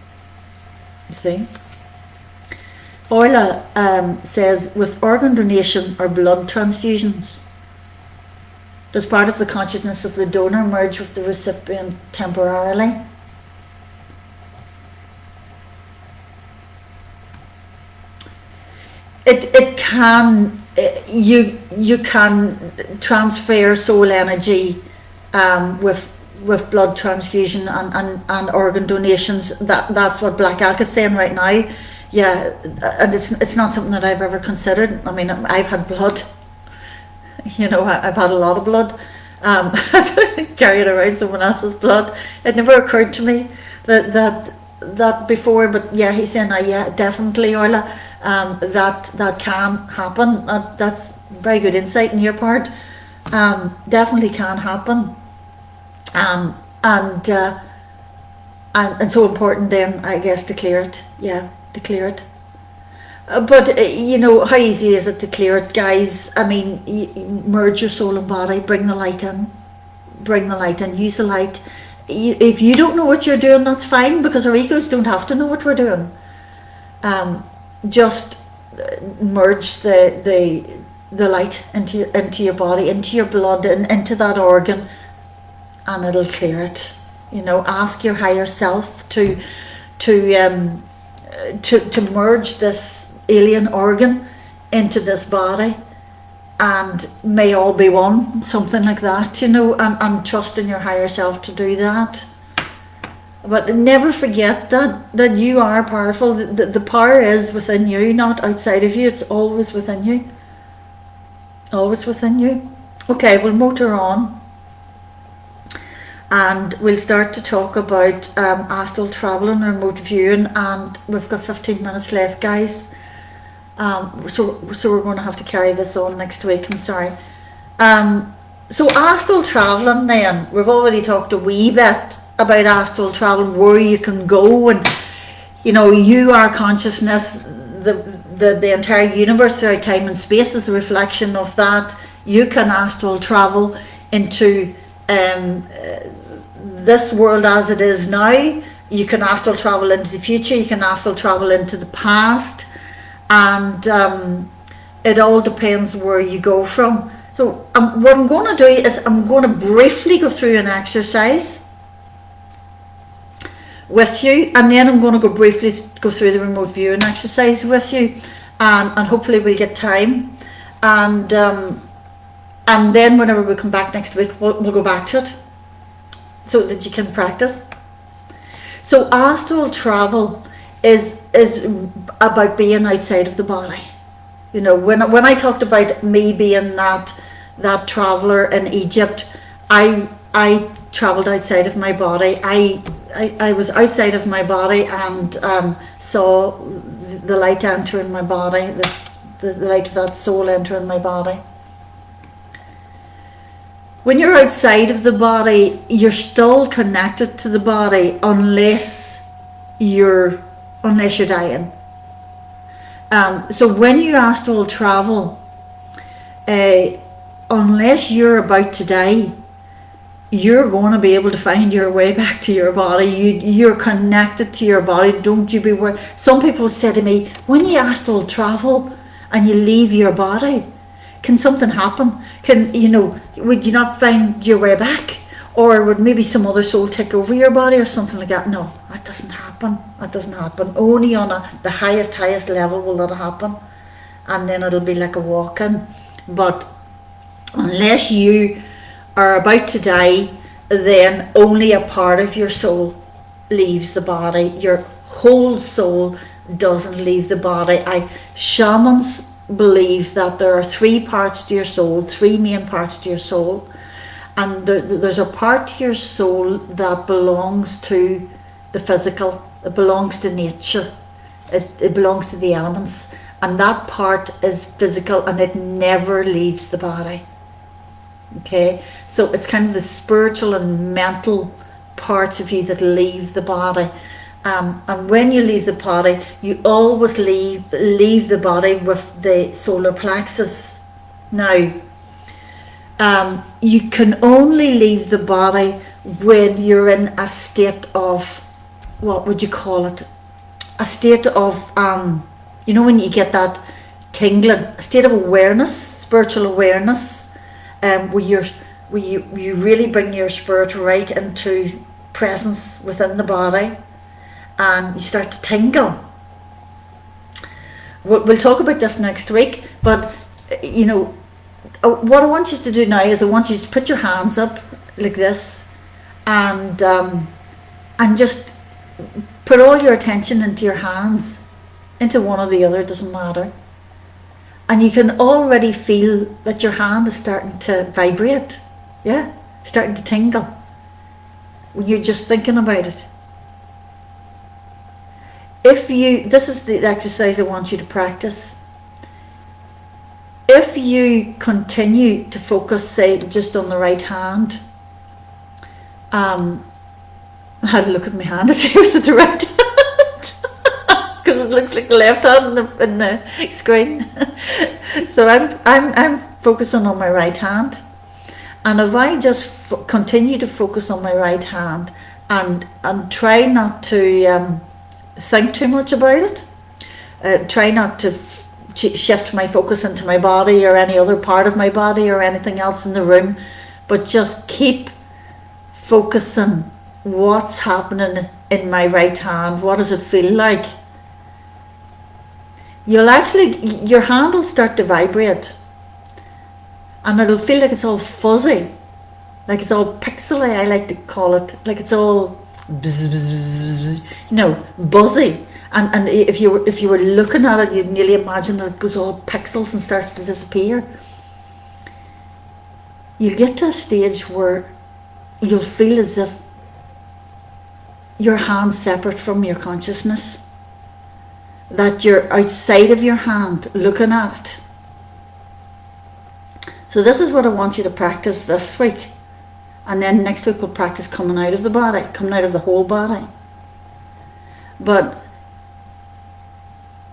You see? Orla says, with organ donation or blood transfusions, does part of the consciousness of the donor merge with the recipient temporarily? It can, you can transfer soul energy with blood transfusion and organ donations. That's what Black Elk is saying right now. Yeah, and it's not something that I've ever considered. I mean, I've had blood. You know, I've had a lot of blood. Carrying around someone else's blood. It never occurred to me that before. But yeah, he's saying, yeah, definitely, Orla. That can happen. That's very good insight on your part. Definitely can happen. And so important then, I guess, to clear it. Yeah, to clear it. But you know, how easy is it to clear it, guys? I mean, merge your soul and body, bring the light in, use the light. If you don't know what you're doing, that's fine, because our egos don't have to know what we're doing. Just merge the light into your body, into your blood, and into that organ, and it'll clear it. You know, ask your higher self to merge this alien organ into this body, and may all be one, something like that, you know, and trust in your higher self to do that. But never forget that you are powerful. The power is within you, not outside of you. It's always within you. Always within you. Okay, we'll motor on, and we'll start to talk about astral traveling, remote viewing, and we've got 15 minutes left, guys. So we're going to have to carry this on next week. I'm sorry. So astral traveling, then we've already talked a wee bit about astral travel, where you can go, and you know, you are consciousness. The entire universe throughout time and space is a reflection of that. You can astral travel into this world as it is now. You can astral travel into the future. You can astral travel into the past. And it all depends where you go from. So what I'm going to do is I'm going to briefly go through an exercise with you, and then I'm going to briefly go through the remote viewing exercise with you, and hopefully we'll get time, and then whenever we come back next week, we'll go back to it so that you can practice. So astral travel is about being outside of the body. You know, when I talked about me being that traveler in Egypt, I traveled outside of my body. I was outside of my body and saw the light enter in my body, the light of that soul enter in my body. When you're outside of the body, you're still connected to the body unless you're dying. So when you astral travel, unless you're about to die, you're going to be able to find your way back to your body. You're connected to your body. Don't you be worried. Some people say to me, when you astral travel and you leave your body, can something happen? Would you not find your way back? Or would maybe some other soul take over your body or something like that? No, that doesn't happen. That doesn't happen. Only on the highest level will that happen. And then it'll be like a walk-in. But unless you are about to die, then only a part of your soul leaves the body. Your whole soul doesn't leave the body. Shamans believe that there are three parts to your soul, three main parts to your soul. And there's a part of your soul that belongs to the physical. It belongs to nature. It belongs to the elements. And that part is physical and it never leaves the body. Okay? So it's kind of the spiritual and mental parts of you that leave the body. And when you leave the body, you always leave the body with the solar plexus. Now, you can only leave the body when you're in a state of, what would you call it? A state of, you know, when you get that tingling, a state of awareness, spiritual awareness, where you really bring your spirit right into presence within the body, and you start to tingle. We'll talk about this next week, but you know, what I want you to do now is I want you to put your hands up like this, and just put all your attention into your hands, into one or the other, it doesn't matter. And you can already feel that your hand is starting to vibrate, yeah, starting to tingle when you're just thinking about it. This is the exercise I want you to practice. If you continue to focus, say, just on the right hand, I had to look at my hand to see if it was the right hand, because it looks like the left hand in the screen. So I'm focusing on my right hand, and if I just continue to focus on my right hand and try not to think too much about it, try not to shift my focus into my body or any other part of my body or anything else in the room, but just keep focusing what's happening in my right hand. What does it feel like? Your hand will start to vibrate, and it'll feel like it's all fuzzy, like it's all pixely, I like to call it, like it's all bzz, bzz, bzz, you know, buzzy. And if you were looking at it, you'd nearly imagine that it goes all pixels and starts to disappear. You'll get to a stage where you'll feel as if your hand's separate from your consciousness, that you're outside of your hand looking at it. So this is what I want you to practice this week, and then next week we'll practice coming out of the body, coming out of the whole body. But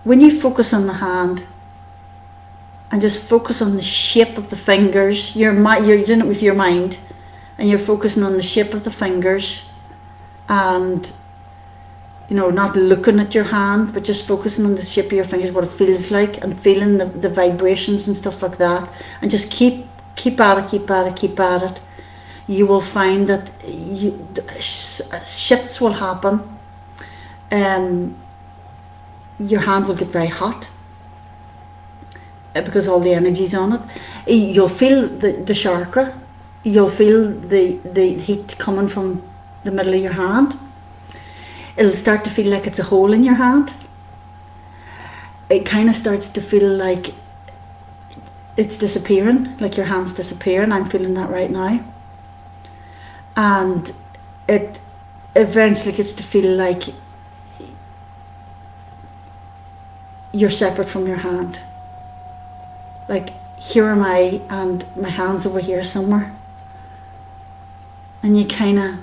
when you focus on the hand and just focus on the shape of the fingers, you're doing it with your mind, and you're focusing on the shape of the fingers, and you know, not looking at your hand, but just focusing on the shape of your fingers, what it feels like, and feeling the vibrations and stuff like that, and just keep at it. You will find that shifts will happen. Your hand will get very hot because all the energy's on it. You'll feel the chakra. You'll feel the heat coming from the middle of your hand. It'll start to feel like it's a hole in your hand. It kind of starts to feel like it's disappearing, like your hand's disappearing. I'm feeling that right now. And it eventually gets to feel like you're separate from your hand. Like, here am I, and my hand's over here somewhere. And you kind of,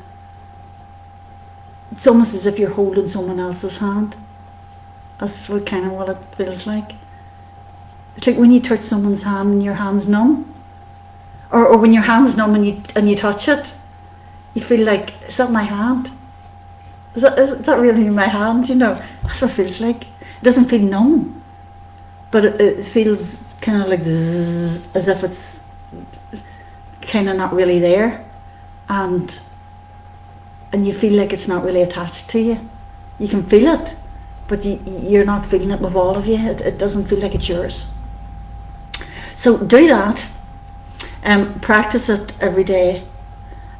it's almost as if you're holding someone else's hand. That's kind of what it feels like. It's like when you touch someone's hand and your hand's numb. Or when your hand's numb and you touch it, you feel like, is that my hand? Is that really my hand? You know, that's what it feels like. It doesn't feel numb, but it feels kind of like zzz, as if it's kind of not really there, and you feel like it's not really attached to you. You can feel it, but you're not feeling it with all of you. It doesn't feel like it's yours. So do that. Practice it every day,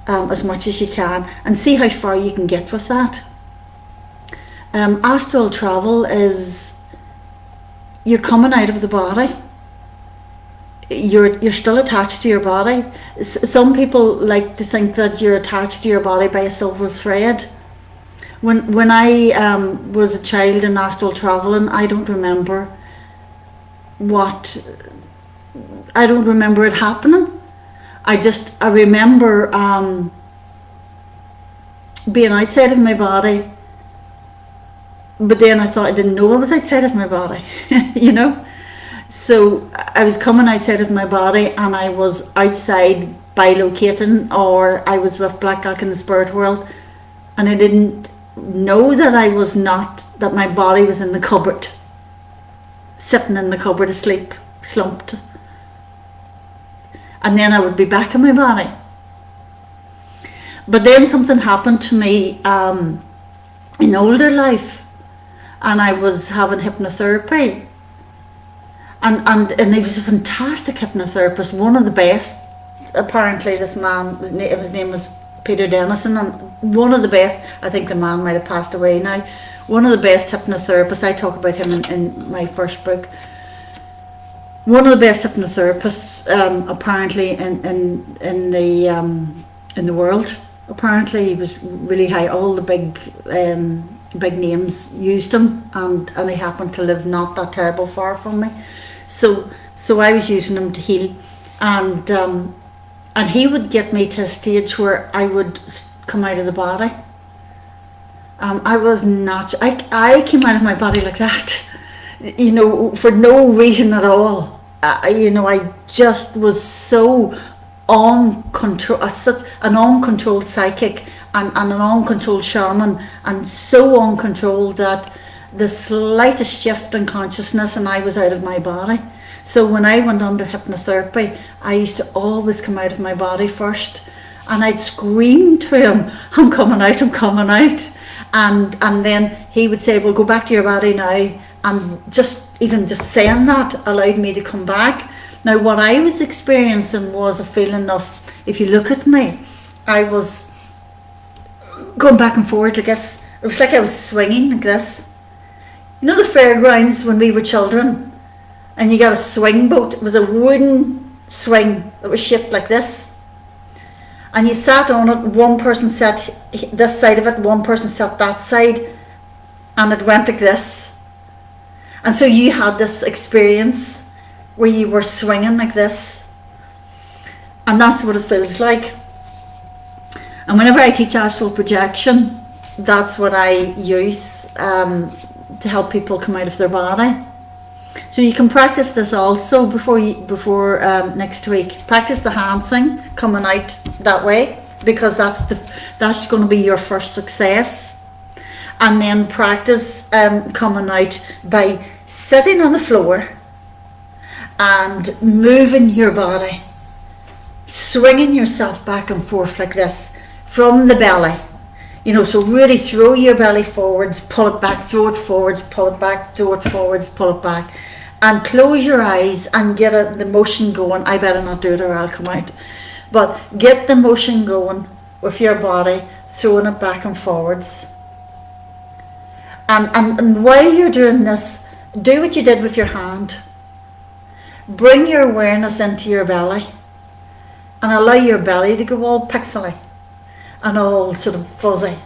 as much as you can, and see how far you can get with that. Astral travel is, you're coming out of the body. you're still attached to your body. Some people like to think that you're attached to your body by a silver thread. When I was a child in astral traveling, I don't remember it happening. I remember being outside of my body, but then I thought I didn't know I was outside of my body, you know. So I was coming outside of my body, and I was outside bilocating, or I was with Black Elk in the spirit world, and I didn't know that that my body was in the cupboard, sitting in the cupboard asleep, slumped. And then I would be back in my body. But then something happened to me in older life, and I was having hypnotherapy. And he was a fantastic hypnotherapist, one of the best. Apparently this man, his name was Peter Dennison, and one of the best. I think the man might have passed away now. One of the best hypnotherapists. I talk about him in my first book. One of the best hypnotherapists, apparently in the world. Apparently he was really high. All the big names used him, and he happened to live not that terrible far from me. So I was using him to heal, and he would get me to a stage where I would come out of the body. I was not. I came out of my body like that, you know, for no reason at all. You know, I just was so such an uncontrolled psychic and an uncontrolled shaman, and so uncontrolled that the slightest shift in consciousness and I was out of my body. So when I went under hypnotherapy, I used to always come out of my body first, and I'd scream to him, I'm coming out, I'm coming out. And then he would say, well, go back to your body now. And just saying that allowed me to come back. Now what I was experiencing was a feeling of, if you look at me, I was going back and forward like this. It was like I was swinging like this. You know the fairgrounds when we were children, and you got a swing boat? It was a wooden swing that was shaped like this, and you sat on it. One person sat this side of it, one person sat that side, and it went like this. And so you had this experience where you were swinging like this, and that's what it feels like. And whenever I teach astral projection, that's what I use to help people come out of their body. So you can practice this also before next week. Practice the hand thing, coming out that way, because that's going to be your first success. And then practice coming out by sitting on the floor and moving your body, swinging yourself back and forth like this from the belly. You know, so really throw your belly forwards, pull it back, throw it forwards, pull it back, throw it forwards, pull it back, and close your eyes and get the motion going. I better not do it or I'll come out. But get the motion going with your body, throwing it back and forwards. And while you're doing this, do what you did with your hand. Bring your awareness into your belly and allow your belly to go all pixely and all sort of fuzzy.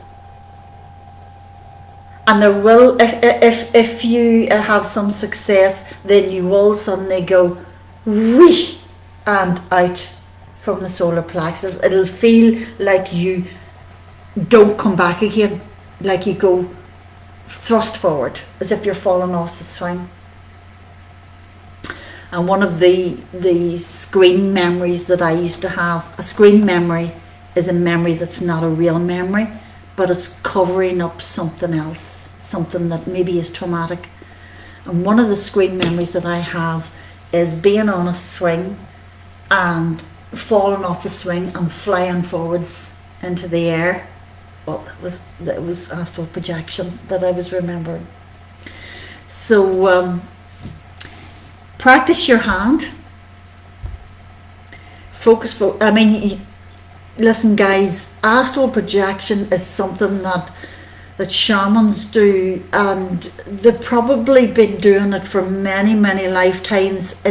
And there will, if you have some success, then you will suddenly go whee and out from the solar plexus. It'll feel like you don't come back again, like you go thrust forward, as if you're falling off the swing. And one of the screen memories that I used to have, a screen memory is a memory that's not a real memory, but it's covering up something else, something that maybe is traumatic. And one of the screen memories that I have is being on a swing and falling off the swing and flying forwards into the air. Well, that was astral projection that I was remembering. So practice your hand. Focus. Listen, guys. Astral projection is something that shamans do, and they've probably been doing it for many, many lifetimes.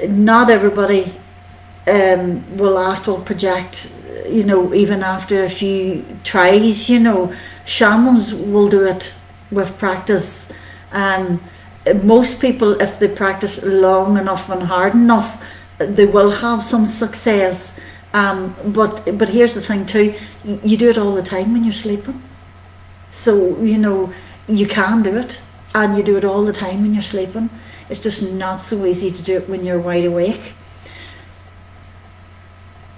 not everybody will astral project, even after a few tries. Shamans will do it with practice. Most people, if they practice long enough and hard enough, they will have some success. But here's the thing too, you do it all the time when you're sleeping. So, you can do it, and you do it all the time when you're sleeping. It's just not so easy to do it when you're wide awake.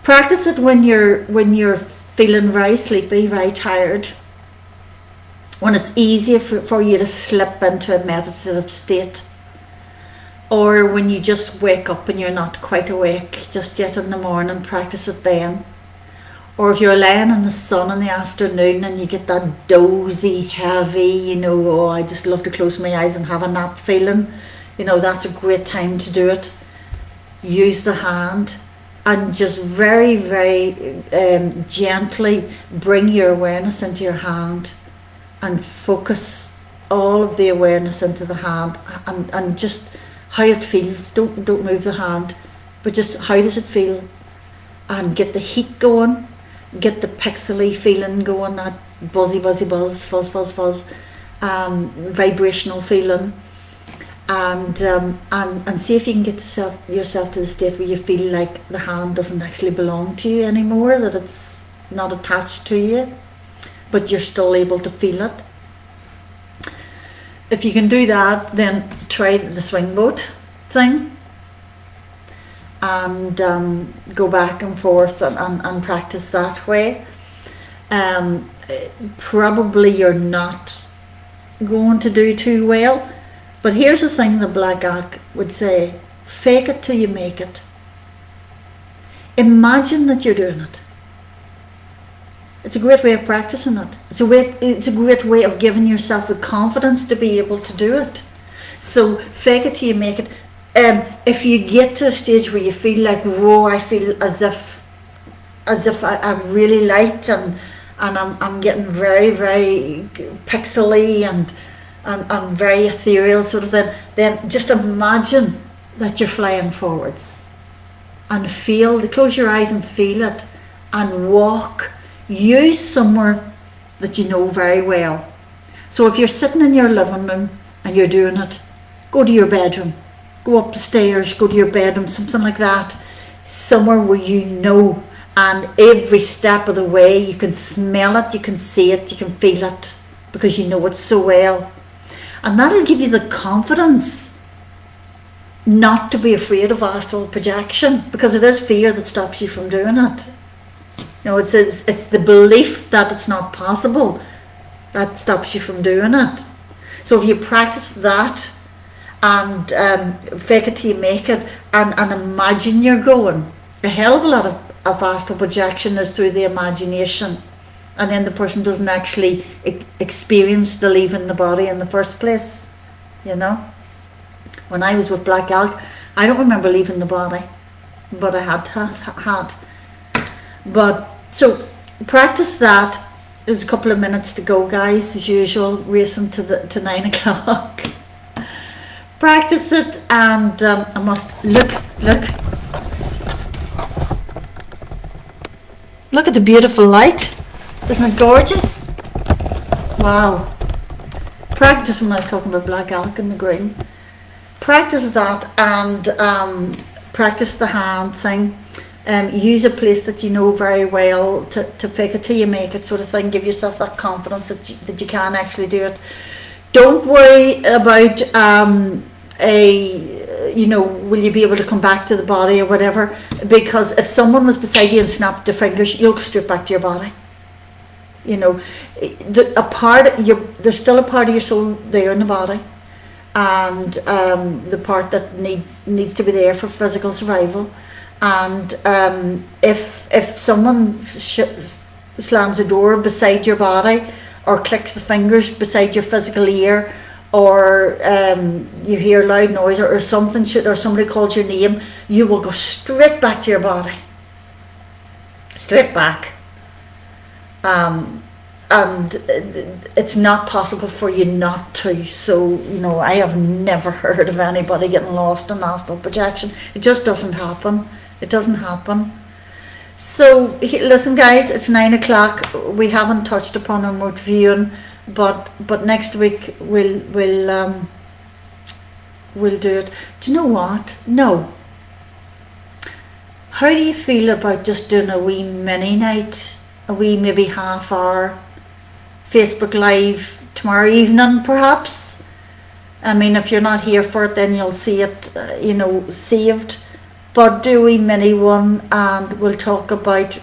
Practice it when you're feeling very sleepy, very tired, when it's easier for you to slip into a meditative state, or when you just wake up and you're not quite awake just yet in the morning. Practice it then. Or if you're laying in the sun in the afternoon and you get that dozy, heavy, oh, I just love to close my eyes and have a nap feeling, that's a great time to do it. Use the hand and just very, very gently bring your awareness into your hand and focus all of the awareness into the hand, and just how it feels. Don't move the hand, but just how does it feel, and get the heat going, get the pixely feeling going, that buzzy buzz, fuzz fuzz fuzz, vibrational feeling, and see if you can get yourself to the state where you feel like the hand doesn't actually belong to you anymore, that it's not attached to you, but you're still able to feel it. If you can do that, then try the swing boat thing, and go back and forth and practice that way. Probably you're not going to do too well, but here's the thing the Black Elk would say: fake it till you make it. Imagine that you're doing it. It's a great way of practicing it. It's a great way of giving yourself the confidence to be able to do it. So fake it till you make it. If you get to a stage where you feel like, whoa, I feel as if I'm really light and I'm getting very, very pixely and I'm very ethereal sort of thing, then just imagine that you're flying forwards and close your eyes and feel it, and walk. Use somewhere that you know very well. So if you're sitting in your living room and you're doing it, go to your bedroom, go up the stairs, go to your bedroom, something like that, somewhere where you know, and every step of the way you can smell it, you can see it, you can feel it, because you know it so well. And that'll give you the confidence not to be afraid of astral projection, because it is fear that stops you from doing it. It's the belief that it's not possible that stops you from doing it. So if you practice that and fake it till you make it, and imagine you're going, a hell of a lot of astral projection is through the imagination, and then the person doesn't actually experience the leaving the body in the first place. When I was with Black Elk, I don't remember leaving the body, but I had. But so practice that. There's a couple of minutes to go, guys, as usual, racing to 9 o'clock. Practice it, and I must look at the beautiful light. Isn't it gorgeous? Wow. Practice when I was talking about Black Elk and the green. Practice that, and practice the hand thing. Use a place that you know very well to fake it till you make it, sort of thing. Give yourself that confidence that you can actually do it. Don't worry about will you be able to come back to the body or whatever, because if someone was beside you and snapped their fingers, you'll go straight back to your body. There's still a part of your soul there in the body, and the part that needs to be there for physical survival. And if someone slams a door beside your body, or clicks the fingers beside your physical ear, or you hear a loud noise, or something, or somebody calls your name, you will go straight back to your body. Straight back. and it's not possible for you not to. So, you know, I have never heard of anybody getting lost in astral projection. It just doesn't happen. It doesn't happen. So listen guys, it's 9 o'clock. We haven't touched upon remote viewing, but next week we'll do it. Do you know what? No. How do you feel about just doing a wee mini night, a wee maybe half hour Facebook Live tomorrow evening perhaps? I mean, if you're not here for it, then you'll see it, you know, saved. But do a wee mini one, and we'll talk about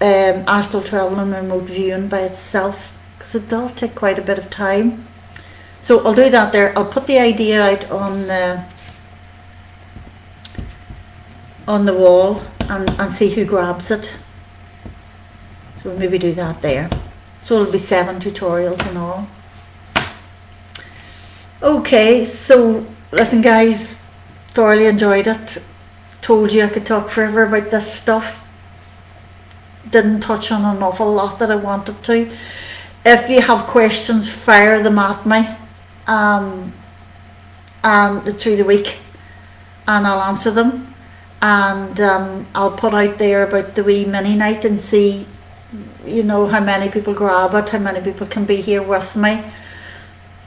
astral travel and remote viewing by itself, because it does take quite a bit of time. So I'll do that there. I'll put the idea out on the wall and see who grabs it. So we'll maybe do that there. So it'll be 7 tutorials in all. Okay, so listen guys, thoroughly enjoyed it. Told you I could talk forever about this stuff. Didn't touch on an awful lot that I wanted to. If you have questions, fire them at me and through the week, and I'll answer them. And I'll put out there about the wee mini night and see, you know, how many people grab it, how many people can be here with me,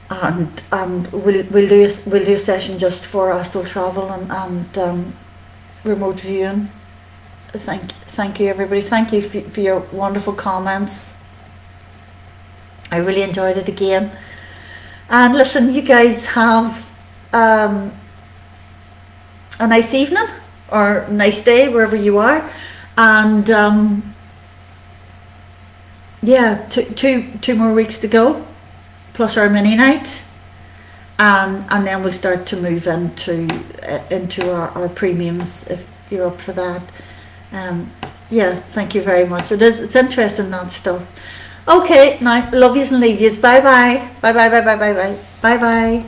and we'll do a session just for astral travel and remote viewing. Thank you everybody. Thank you for your wonderful comments. I really enjoyed it again. And listen, you guys have a nice evening or a nice day wherever you are, and yeah, two more weeks to go, plus our mini night, and then we'll start to move into our premiums if you're up for that. Yeah, thank you very much. It's interesting, that stuff. Okay, now love yous and leave yous. Bye bye. Bye bye bye bye bye bye. Bye bye.